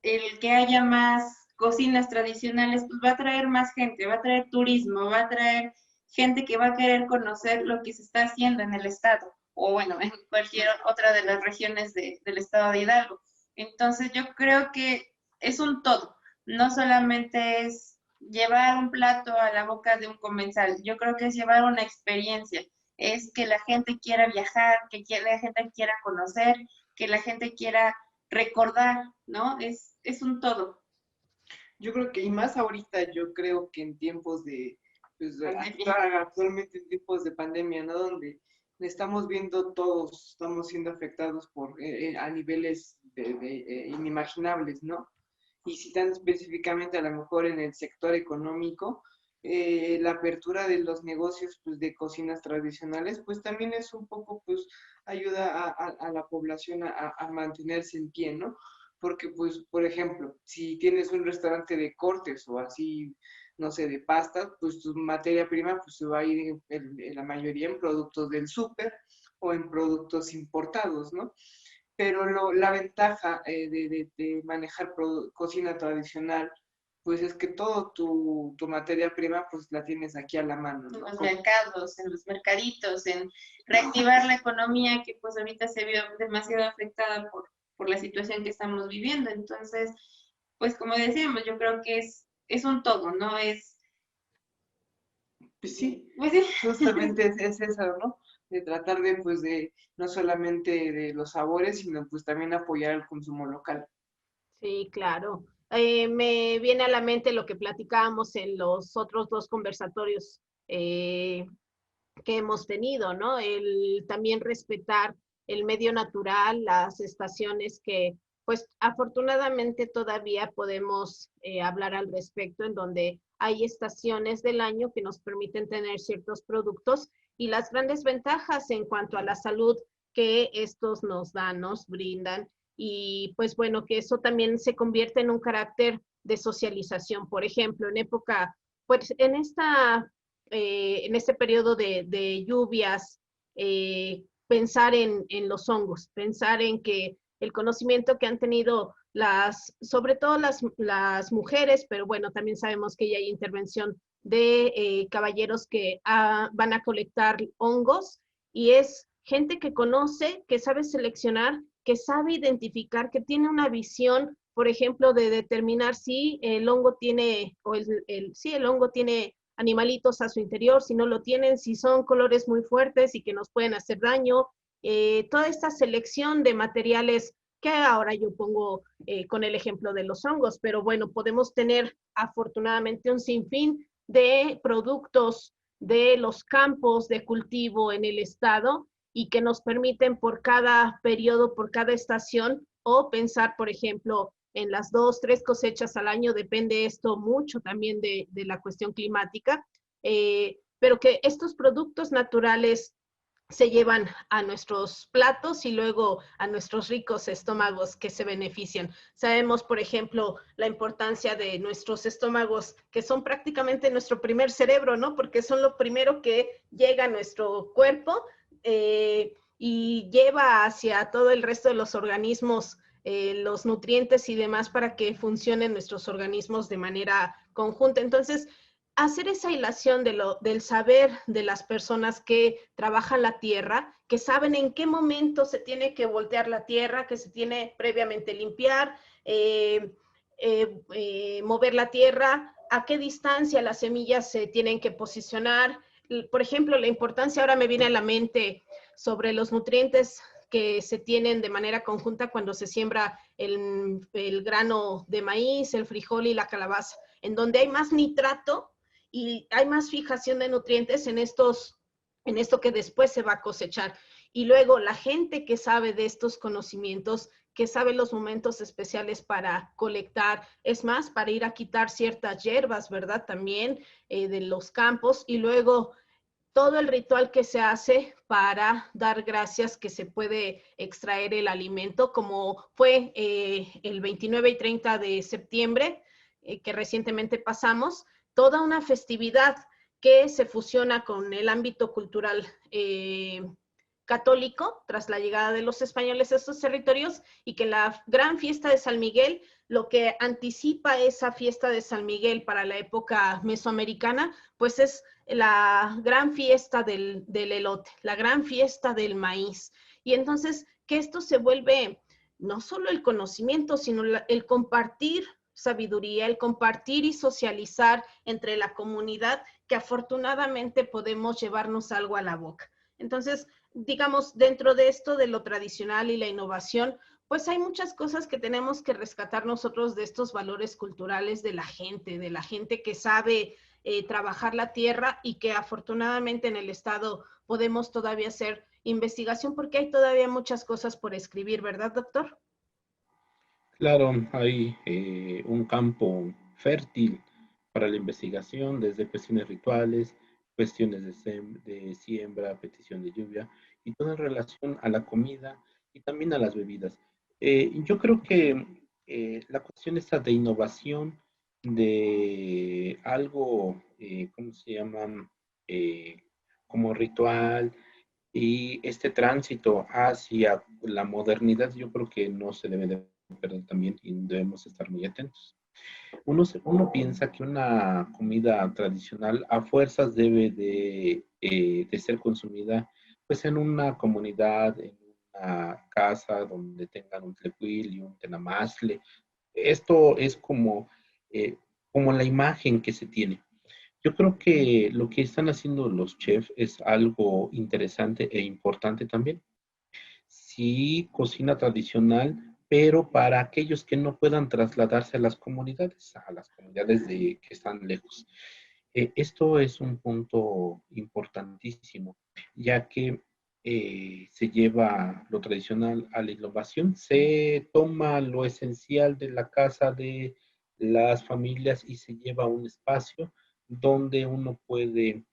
S2: el que haya más cocinas tradicionales, pues va a traer más gente, va a traer turismo, va a traer gente que va a querer conocer lo que se está haciendo en el estado, o bueno, en cualquier otra de las regiones del estado de Hidalgo. Entonces yo creo que es un todo, no solamente es llevar un plato a la boca de un comensal, yo creo que es llevar una experiencia, es que la gente quiera viajar, que la gente quiera conocer, que la gente quiera recordar, ¿no? Es un todo.
S3: Yo creo que, y más ahorita, yo creo que en tiempos de, pues, actualmente en tiempos de pandemia, ¿no? Donde estamos viendo todos, estamos siendo afectados a niveles inimaginables, ¿no? Y citando específicamente a lo mejor en el sector económico, la apertura de los negocios pues, de cocinas tradicionales, pues también es un poco, pues, ayuda a la población a mantenerse en pie, ¿no? Porque, pues, por ejemplo, si tienes un restaurante de cortes o así, no sé, de pastas, pues tu materia prima pues, se va a ir en la mayoría en productos del súper o en productos importados, ¿no? Pero la ventaja de manejar cocina tradicional, pues es que todo tu materia prima, pues la tienes aquí a la mano, ¿no?
S2: En los mercados, en los mercaditos, en reactivar la economía que pues ahorita se vio demasiado afectada por la situación que estamos viviendo. Entonces, pues como decíamos, yo creo que es un todo, ¿no?
S3: Pues sí,
S2: Pues sí.
S3: justamente es eso, ¿no? De tratar de, pues, de no solamente de los sabores, sino pues también apoyar el consumo local.
S1: Sí, claro. Me viene a la mente lo que platicábamos en los otros dos conversatorios que hemos tenido, ¿no? El también respetar el medio natural, las estaciones que, pues afortunadamente todavía podemos hablar al respecto, en donde hay estaciones del año que nos permiten tener ciertos productos y las grandes ventajas en cuanto a la salud que estos nos dan, nos brindan. Y pues bueno, que eso también se convierte en un carácter de socialización. Por ejemplo, en época, pues en este periodo de lluvias, pensar en los hongos, pensar en que el conocimiento que han tenido sobre todo las mujeres, pero bueno, también sabemos que ya hay intervención de caballeros que van a colectar hongos y es gente que conoce, que sabe seleccionar, que sabe identificar, que tiene una visión, por ejemplo, de determinar si el hongo tiene, o si el hongo tiene animalitos a su interior, si no lo tienen, si son colores muy fuertes y que nos pueden hacer daño. Toda esta selección de materiales que ahora yo pongo con el ejemplo de los hongos, pero bueno, podemos tener afortunadamente un sinfín de productos de los campos de cultivo en el estado y que nos permiten por cada periodo, por cada estación, o pensar, por ejemplo, en las 2, 3 cosechas al año, depende esto mucho también de la cuestión climática, pero que estos productos naturales se llevan a nuestros platos y luego a nuestros ricos estómagos que se benefician. Sabemos, por ejemplo, la importancia de nuestros estómagos, que son prácticamente nuestro primer cerebro, ¿no? Porque son lo primero que llega a nuestro cuerpo y lleva hacia todo el resto de los organismos los nutrientes y demás para que funcionen nuestros organismos de manera conjunta. Entonces, hacer esa hilación del saber de las personas que trabajan la tierra, que saben en qué momento se tiene que voltear la tierra, que se tiene previamente limpiar, mover la tierra, a qué distancia las semillas se tienen que posicionar. Por ejemplo, la importancia, ahora me viene a la mente sobre los nutrientes que se tienen de manera conjunta cuando se siembra el grano de maíz, el frijol y la calabaza, en donde hay más nitrato y hay más fijación de nutrientes en esto que después se va a cosechar. Y luego la gente que sabe de estos conocimientos, que sabe los momentos especiales para colectar, es más, para ir a quitar ciertas hierbas, ¿verdad? También de los campos y luego todo el ritual que se hace para dar gracias que se puede extraer el alimento, como fue el 29 y 30 de septiembre, que recientemente pasamos, toda una festividad que se fusiona con el ámbito cultural católico tras la llegada de los españoles a estos territorios, y que la gran fiesta de San Miguel, lo que anticipa esa fiesta de San Miguel para la época mesoamericana, pues es la gran fiesta del elote, la gran fiesta del maíz. Y entonces que esto se vuelve no solo el conocimiento, sino el compartir sabiduría, el compartir y socializar entre la comunidad, que afortunadamente podemos llevarnos algo a la boca. Entonces, digamos, dentro de esto de lo tradicional y la innovación, pues hay muchas cosas que tenemos que rescatar nosotros de estos valores culturales de la gente que sabe trabajar la tierra, y que afortunadamente en el estado podemos todavía hacer investigación, porque hay todavía muchas cosas por escribir, ¿verdad, doctor?
S4: Claro, hay un campo fértil para la investigación, desde cuestiones rituales, cuestiones de siembra, petición de lluvia, y todo en relación a la comida y también a las bebidas. Yo creo que la cuestión esta de innovación, de algo, ¿cómo se llama? Eh, Como ritual, y este tránsito hacia la modernidad, yo creo que no se debe de perder también, y debemos estar muy atentos. Uno piensa que una comida tradicional a fuerzas debe de ser consumida pues en una comunidad, en una casa donde tengan un tlecuil y un tenamazle. Esto es como la imagen que se tiene. Yo creo que lo que están haciendo los chefs es algo interesante e importante también. Sí, cocina tradicional, pero para aquellos que no puedan trasladarse a las comunidades que están lejos. Esto es un punto importantísimo, ya que se lleva lo tradicional a la innovación, se toma lo esencial de la casa de las familias y se lleva a un espacio donde uno puede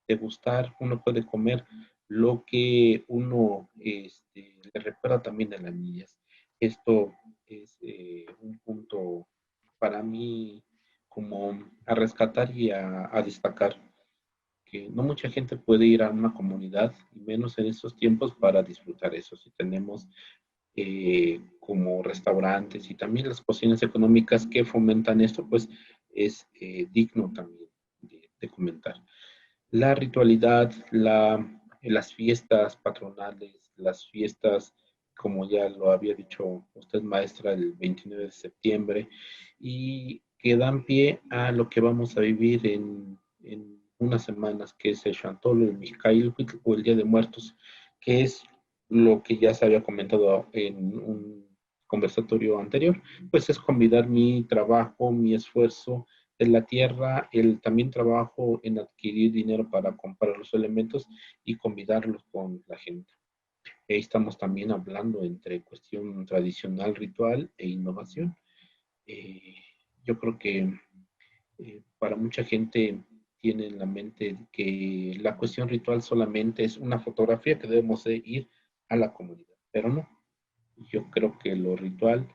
S4: degustar, uno puede comer lo que uno le recuerda también a las niñas. Esto es un punto para mí como a rescatar y a destacar, que no mucha gente puede ir a una comunidad, y menos en estos tiempos, para disfrutar eso. Si tenemos como restaurantes y también las cocinas económicas que fomentan esto, pues es digno también de comentar. La ritualidad, las fiestas patronales, las fiestas, como ya lo había dicho usted, maestra, el 29 de septiembre, y que dan pie a lo que vamos a vivir en unas semanas, que es el Xantolo, el Mixcaíhuitl o el Día de Muertos, que es lo que ya se había comentado en un conversatorio anterior, pues es convidar mi trabajo, mi esfuerzo de la tierra, el también trabajo en adquirir dinero para comprar los elementos y convidarlos con la gente. Ahí estamos también hablando entre cuestión tradicional, ritual e innovación. Eh, yo creo que para mucha gente tiene en la mente que la cuestión ritual solamente es una fotografía que debemos de ir a la comunidad, pero no. Yo creo que lo ritual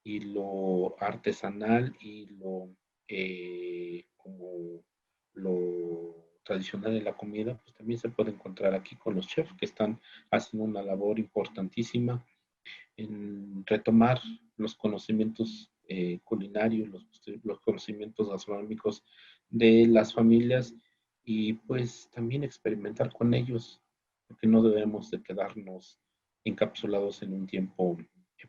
S4: y lo artesanal y como lo tradicional de la comida, pues también se puede encontrar aquí con los chefs, que están haciendo una labor importantísima en retomar los conocimientos culinarios, los conocimientos gastronómicos de las familias, y pues también experimentar con ellos, porque no debemos de quedarnos encapsulados en un tiempo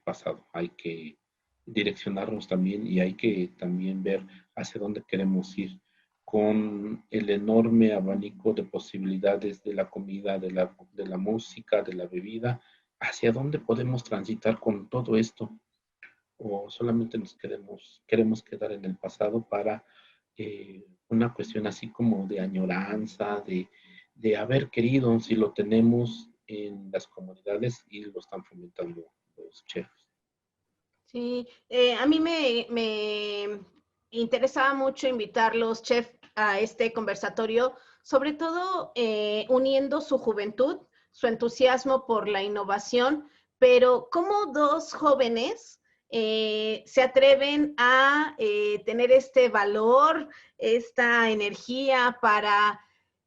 S4: pasado. Hay que direccionarnos también, y hay que también ver hacia dónde queremos ir con el enorme abanico de posibilidades de la comida, de la música, de la bebida. ¿Hacia dónde podemos transitar con todo esto? ¿O solamente queremos quedar en el pasado para una cuestión así como de añoranza, de haber querido, si lo tenemos en las comunidades y lo están fomentando los chefs?
S1: Sí, a mí me interesaba mucho invitarlos, chef, a este conversatorio, sobre todo uniendo su juventud, su entusiasmo por la innovación, pero cómo dos jóvenes se atreven a tener este valor, esta energía para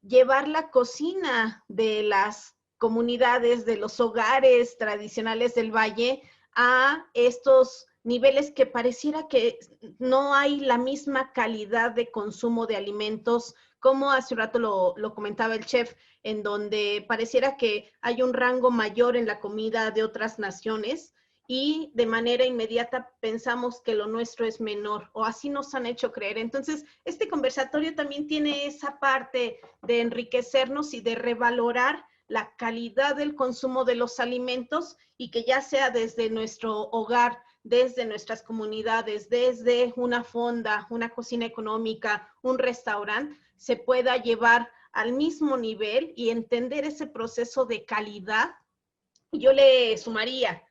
S1: llevar la cocina de las comunidades, de los hogares tradicionales del Valle a estos niveles que pareciera que no hay la misma calidad de consumo de alimentos, como hace un rato lo comentaba el chef, en donde pareciera que hay un rango mayor en la comida de otras naciones y de manera inmediata pensamos que lo nuestro es menor, o así nos han hecho creer. Entonces, este conversatorio también tiene esa parte de enriquecernos y de revalorar la calidad del consumo de los alimentos, y que ya sea desde nuestro hogar, desde nuestras comunidades, desde una fonda, una cocina económica, un restaurante, se pueda llevar al mismo nivel y entender ese proceso de calidad. Yo le sumaría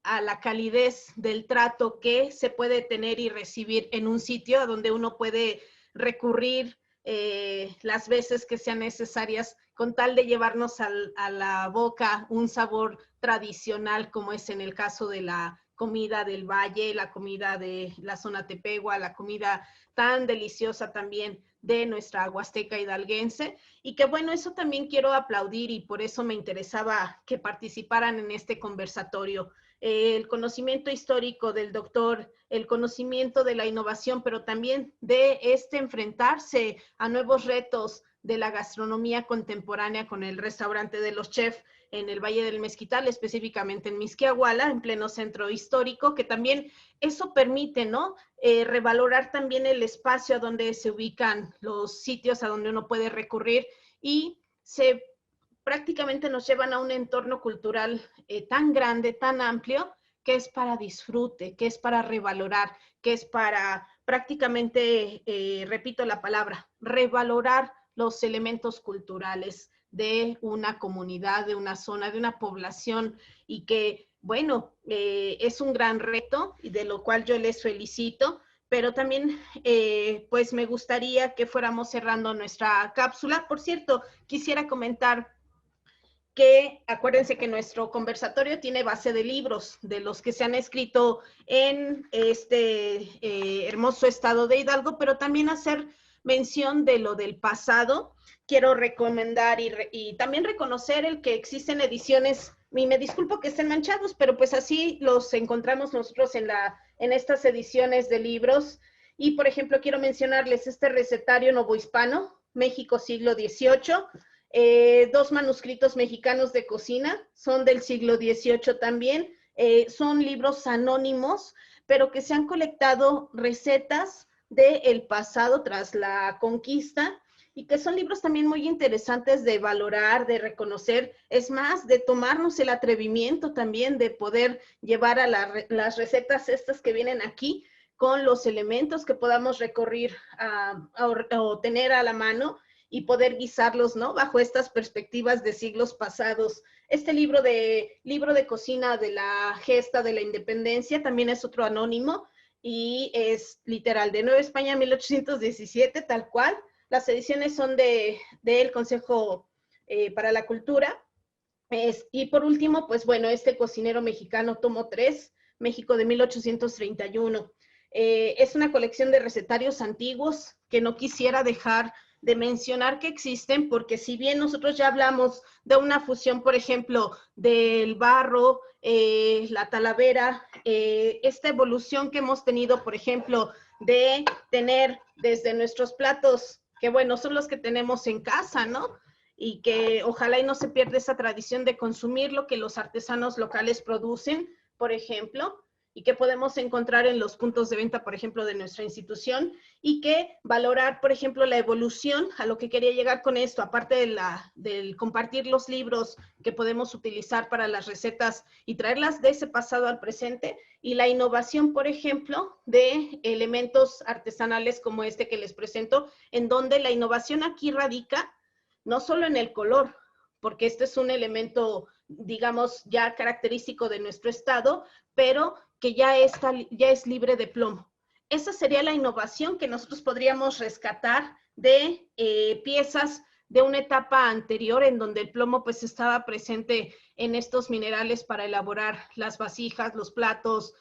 S1: a la calidez del trato que se puede tener y recibir en un sitio a donde uno puede recurrir las veces que sean necesarias, con tal de llevarnos a la boca un sabor tradicional, como es en el caso de la comida del Valle, la comida de la zona Tepehua, la comida tan deliciosa también de nuestra Huasteca hidalguense. Y que bueno, eso también quiero aplaudir, y por eso me interesaba que participaran en este conversatorio. El conocimiento histórico del doctor, el conocimiento de la innovación, pero también de enfrentarse a nuevos retos de la gastronomía contemporánea con el restaurante de los chefs en el Valle del Mezquital, específicamente en Mixquiahuala, en pleno centro histórico, que también eso permite, ¿no? Revalorar también el espacio a donde se ubican los sitios a donde uno puede recurrir, y prácticamente nos llevan a un entorno cultural tan grande, tan amplio, que es para disfrute, que es para revalorar, que es para prácticamente, repito la palabra, revalorar los elementos culturales de una comunidad, de una zona, de una población, y que, bueno, es un gran reto, y de lo cual yo les felicito, pero también pues me gustaría que fuéramos cerrando nuestra cápsula. Por cierto, quisiera comentar que acuérdense que nuestro conversatorio tiene base de libros, de los que se han escrito en este hermoso estado de Hidalgo, pero también hacer mención de lo del pasado. Quiero recomendar y también reconocer el que existen ediciones, y me disculpo que estén manchados, pero pues así los encontramos nosotros en estas ediciones de libros. Y por ejemplo, quiero mencionarles este recetario novohispano, México siglo XVIII, 2 manuscritos mexicanos de cocina, son del siglo XVIII también, son libros anónimos, pero que se han colectado recetas del pasado tras la conquista, y que son libros también muy interesantes de valorar, de reconocer, es más, de tomarnos el atrevimiento también de poder llevar a las recetas estas que vienen aquí, con los elementos que podamos recurrir o tener a la mano, y poder guisarlos, ¿no? Bajo estas perspectivas de siglos pasados. Este libro de cocina de la gesta de la independencia también es otro anónimo, y es literal de Nueva España 1817, tal cual. Las ediciones son del Consejo para la Cultura. Y por último, pues bueno, este cocinero mexicano, tomo 3, México de 1831. Es una colección de recetarios antiguos que no quisiera dejar de mencionar que existen, porque si bien nosotros ya hablamos de una fusión, por ejemplo, del barro, la talavera, esta evolución que hemos tenido, por ejemplo, de tener desde nuestros platos, que bueno, son los que tenemos en casa, ¿no? Y que ojalá y no se pierda esa tradición de consumir lo que los artesanos locales producen, por ejemplo, y que podemos encontrar en los puntos de venta, por ejemplo, de nuestra institución, y que valorar, por ejemplo, la evolución. A lo que quería llegar con esto, aparte del compartir los libros que podemos utilizar para las recetas y traerlas de ese pasado al presente, y la innovación, por ejemplo, de elementos artesanales como este que les presento, en donde la innovación aquí radica no solo en el color, porque este es un elemento, digamos, ya característico de nuestro estado, pero que ya es libre de plomo. Esa sería la innovación que nosotros podríamos rescatar de piezas de una etapa anterior en donde el plomo pues estaba presente en estos minerales para elaborar las vasijas, los platos,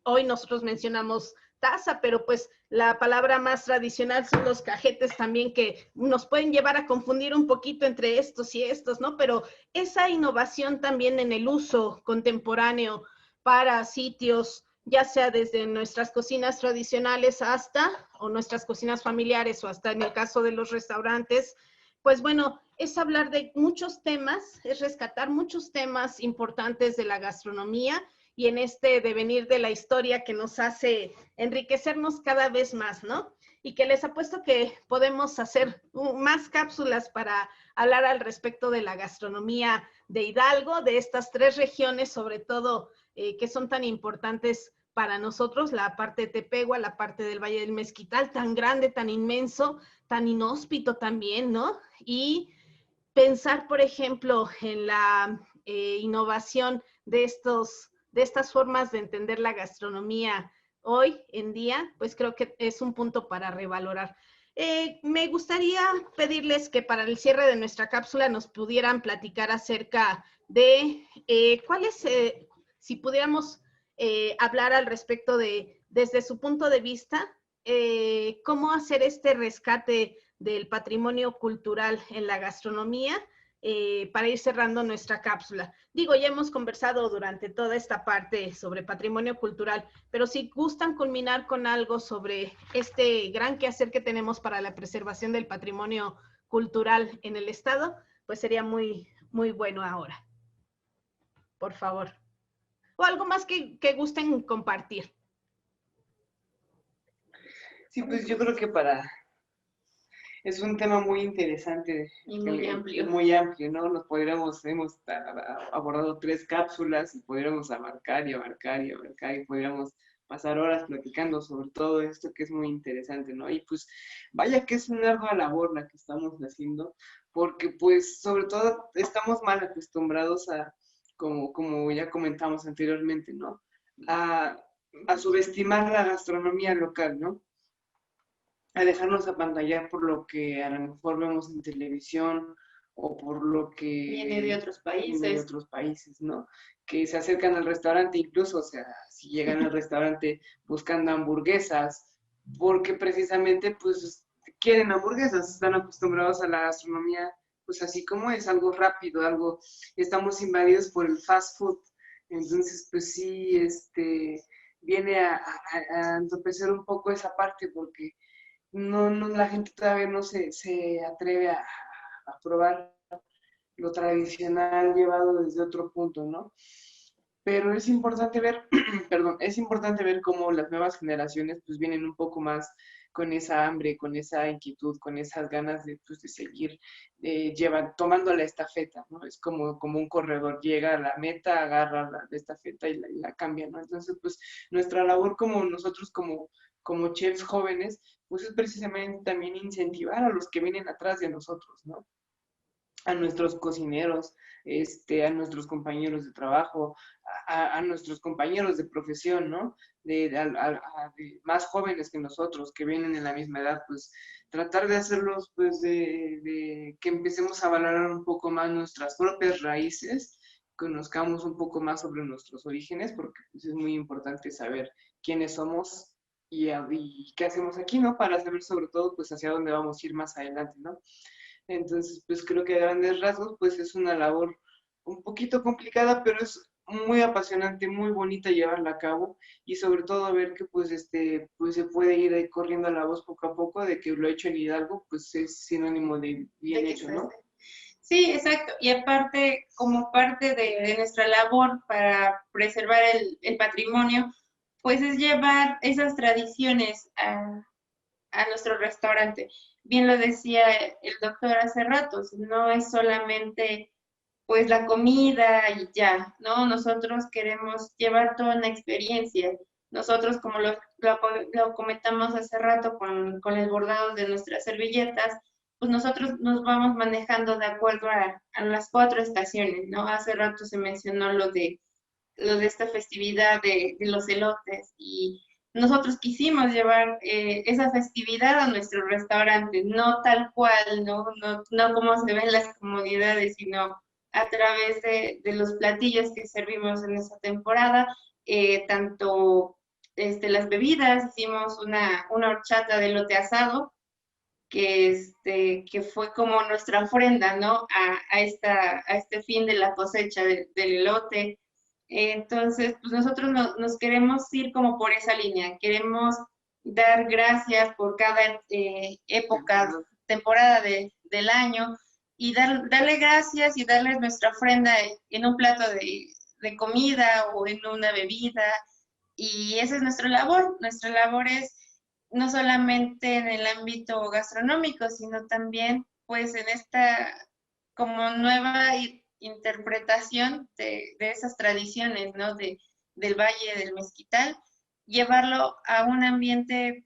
S1: hoy nosotros mencionamos taza, pero pues la palabra más tradicional son los cajetes también, que nos pueden llevar a confundir un poquito entre estos y estos, ¿no? Pero esa innovación también en el uso contemporáneo para sitios, ya sea desde nuestras cocinas tradicionales o nuestras cocinas familiares, o hasta en el caso de los restaurantes, pues bueno, es hablar de muchos temas, es rescatar muchos temas importantes de la gastronomía y en este devenir de la historia que nos hace enriquecernos cada vez más, ¿no? Y que les apuesto que podemos hacer más cápsulas para hablar al respecto de la gastronomía de Hidalgo, de estas 3 regiones, sobre todo que son tan importantes para nosotros, la parte de Tepehua, la parte del Valle del Mezquital, tan grande, tan inmenso, tan inhóspito también, ¿no? Y pensar, por ejemplo, en la innovación de estas formas de entender la gastronomía hoy en día, pues creo que es un punto para revalorar. Me gustaría pedirles que para el cierre de nuestra cápsula nos pudieran platicar acerca de cuáles, si pudiéramos hablar al respecto de, desde su punto de vista, cómo hacer este rescate del patrimonio cultural en la gastronomía, para ir cerrando nuestra cápsula. Digo, ya hemos conversado durante toda esta parte sobre patrimonio cultural, pero si gustan culminar con algo sobre este gran quehacer que tenemos para la preservación del patrimonio cultural en el Estado, pues sería muy, muy bueno ahora. Por favor. O algo más que gusten compartir.
S3: Sí, pues yo creo que es un tema muy interesante
S2: y muy amplio.
S3: Muy amplio, ¿no? Hemos abordado 3 cápsulas y podríamos abarcar y podríamos pasar horas platicando sobre todo esto que es muy interesante, ¿no? Y pues vaya que es una ardua labor la que estamos haciendo, porque pues sobre todo estamos mal acostumbrados a, como ya comentamos anteriormente, ¿no? A subestimar la gastronomía local, ¿no? A dejarnos apantallar por lo que a lo mejor vemos en televisión o por lo que
S2: viene de otros países,
S3: ¿no? Que se acercan al restaurante, incluso, o sea, si llegan al restaurante buscando hamburguesas, porque precisamente, pues, quieren hamburguesas, están acostumbrados a la gastronomía, pues, así como es, algo rápido, estamos invadidos por el fast food, entonces, pues, sí, viene a entorpecer un poco esa parte, porque no, la gente todavía no se atreve a probar lo tradicional llevado desde otro punto, ¿no? Pero es importante ver, perdón, es importante ver cómo las nuevas generaciones pues vienen un poco más con esa hambre, con esa inquietud, con esas ganas de, pues, de seguir tomando la estafeta, ¿no? Es como un corredor, llega a la meta, agarra la estafeta y la cambia, ¿no? Entonces, pues nuestra labor como nosotros como chefs jóvenes, pues es precisamente también incentivar a los que vienen atrás de nosotros, ¿no? A nuestros cocineros, a nuestros compañeros de trabajo, a nuestros compañeros de profesión, ¿no? De más jóvenes que nosotros, que vienen en la misma edad, pues tratar de hacerlos, pues de que empecemos a valorar un poco más nuestras propias raíces, conozcamos un poco más sobre nuestros orígenes, porque pues, es muy importante saber quiénes somos y qué hacemos aquí, ¿no? Para saber sobre todo, pues, hacia dónde vamos a ir más adelante, ¿no? Entonces, pues, creo que a grandes rasgos, pues, es una labor un poquito complicada, pero es muy apasionante, muy bonita llevarla a cabo y sobre todo ver que, pues, pues, se puede ir corriendo la voz poco a poco de que lo hecho en Hidalgo, pues, es sinónimo de bien hecho, ¿no?
S2: Sí, exacto. Y aparte, como parte de nuestra labor para preservar el patrimonio, pues es llevar esas tradiciones a nuestro restaurante. Bien lo decía el doctor hace rato, no es solamente pues la comida y ya, ¿no? Nosotros queremos llevar toda una experiencia. Nosotros, como lo comentamos hace rato con el bordado de nuestras servilletas, pues nosotros nos vamos manejando de acuerdo a las 4 estaciones, ¿no? Hace rato se mencionó lo de esta festividad de los elotes y nosotros quisimos llevar esa festividad a nuestro restaurante, no tal cual, no como se ve en las comunidades, sino a través de los platillos que servimos en esta temporada, tanto las bebidas, hicimos una horchata de elote asado, que fue como nuestra ofrenda, ¿no? A este fin de la cosecha del elote. Entonces, pues nosotros nos queremos ir como por esa línea, queremos dar gracias por cada época, temporada del año, y darle gracias y darles nuestra ofrenda en un plato de comida o en una bebida, y esa es nuestra labor. Nuestra labor es no solamente en el ámbito gastronómico, sino también pues en esta como nueva interpretación de esas tradiciones, ¿no? Del Valle del Mezquital, llevarlo a un ambiente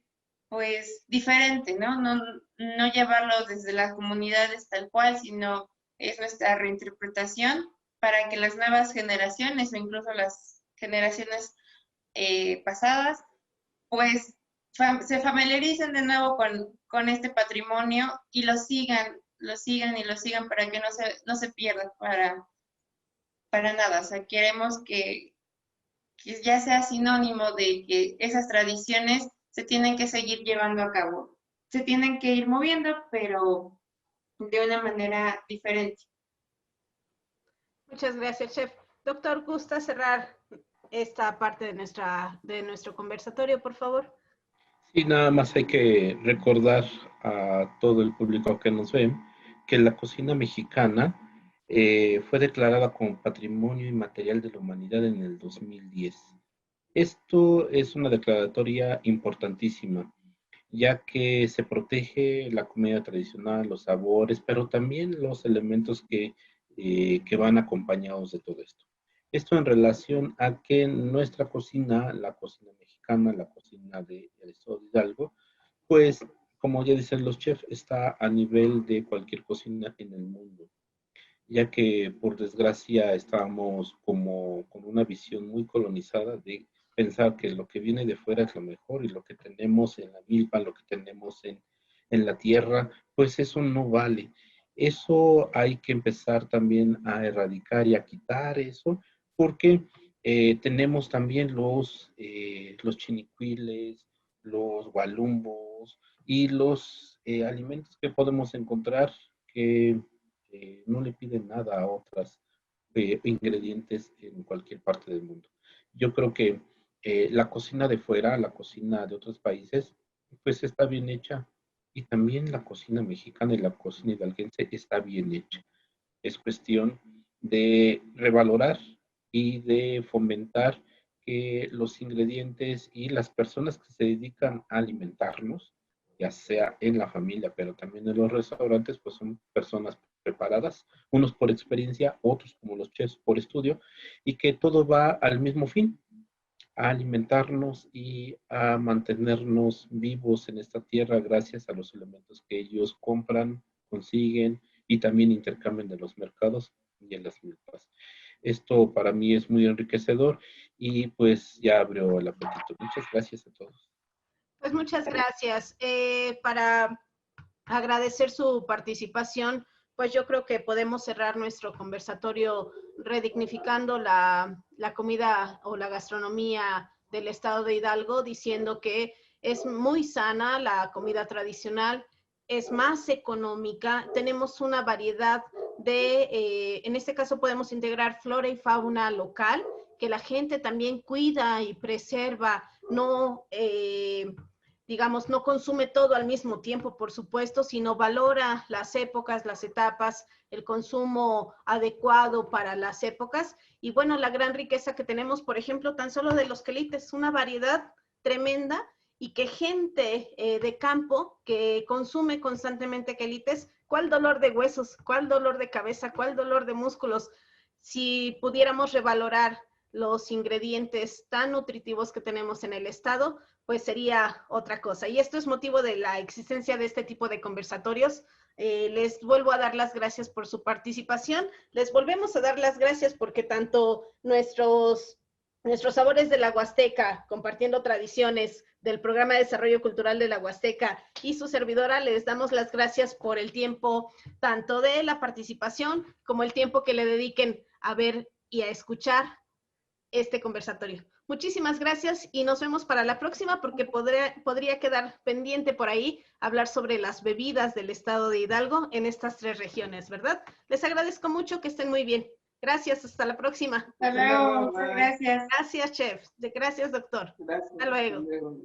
S2: pues diferente, ¿no? No llevarlo desde las comunidades tal cual, sino es nuestra reinterpretación para que las nuevas generaciones o incluso las generaciones pasadas pues se familiaricen de nuevo con este patrimonio y lo sigan para que no se pierda para nada. O sea, queremos que ya sea sinónimo de que esas tradiciones se tienen que seguir llevando a cabo. Se tienen que ir moviendo, pero de una manera diferente.
S1: Muchas gracias, chef. Doctor, ¿gusta cerrar esta parte de nuestro conversatorio, por favor?
S4: Sí, nada más hay que recordar a todo el público que nos ve que la cocina mexicana fue declarada como Patrimonio Inmaterial de la Humanidad en el 2010. Esto es una declaratoria importantísima, ya que se protege la comida tradicional, los sabores, pero también los elementos que van acompañados de todo esto. Esto en relación a que nuestra cocina, la cocina mexicana, la cocina del estado de Hidalgo, pues como ya dicen los chefs, está a nivel de cualquier cocina en el mundo, ya que por desgracia estábamos como con una visión muy colonizada de pensar que lo que viene de fuera es lo mejor y lo que tenemos en la milpa, lo que tenemos en la tierra, pues eso no vale. Eso hay que empezar también a erradicar y a quitar eso, porque tenemos también los chinicuiles, los gualumbos y los alimentos que podemos encontrar que no le piden nada a otros ingredientes en cualquier parte del mundo. Yo creo que la cocina de fuera, la cocina de otros países, pues está bien hecha. Y también la cocina mexicana y la cocina hidalguense está bien hecha. Es cuestión de revalorar y de fomentar que los ingredientes y las personas que se dedican a alimentarnos, ya sea en la familia, pero también en los restaurantes, pues son personas preparadas, unos por experiencia, otros como los chefs por estudio, y que todo va al mismo fin, a alimentarnos y a mantenernos vivos en esta tierra gracias a los elementos que ellos compran, consiguen y también intercambian de los mercados y en las milpas. Esto para mí es muy enriquecedor y pues ya abrió el apetito. Muchas gracias a todos.
S1: Pues muchas gracias. Para agradecer su participación, pues yo creo que podemos cerrar nuestro conversatorio redignificando la comida o la gastronomía del estado de Hidalgo, diciendo que es muy sana la comida tradicional, es más económica, tenemos una variedad de, en este caso podemos integrar flora y fauna local, que la gente también cuida y preserva, no digamos, no consume todo al mismo tiempo, por supuesto, sino valora las épocas, las etapas, el consumo adecuado para las épocas. Y bueno, la gran riqueza que tenemos, por ejemplo, tan solo de los quelites, una variedad tremenda y que gente de campo que consume constantemente quelites, ¿cuál dolor de huesos? ¿Cuál dolor de cabeza? ¿Cuál dolor de músculos? Si pudiéramos revalorar los ingredientes tan nutritivos que tenemos en el estado, pues sería otra cosa. Y esto es motivo de la existencia de este tipo de conversatorios. Les vuelvo a dar las gracias por su participación. Les volvemos a dar las gracias porque tanto nuestros nuestros sabores de la Huasteca, compartiendo tradiciones del Programa de Desarrollo Cultural de la Huasteca, y su servidora les damos las gracias por el tiempo, tanto de la participación como el tiempo que le dediquen a ver y a escuchar este conversatorio. Muchísimas gracias y nos vemos para la próxima, porque podría quedar pendiente por ahí hablar sobre las bebidas del estado de Hidalgo en estas 3 regiones, ¿verdad? Les agradezco mucho, que estén muy bien. Gracias, hasta la próxima.
S2: Hasta luego, muchas gracias.
S1: Gracias, chef. Gracias, doctor.
S3: Gracias.
S1: Hasta luego.
S3: Hasta luego.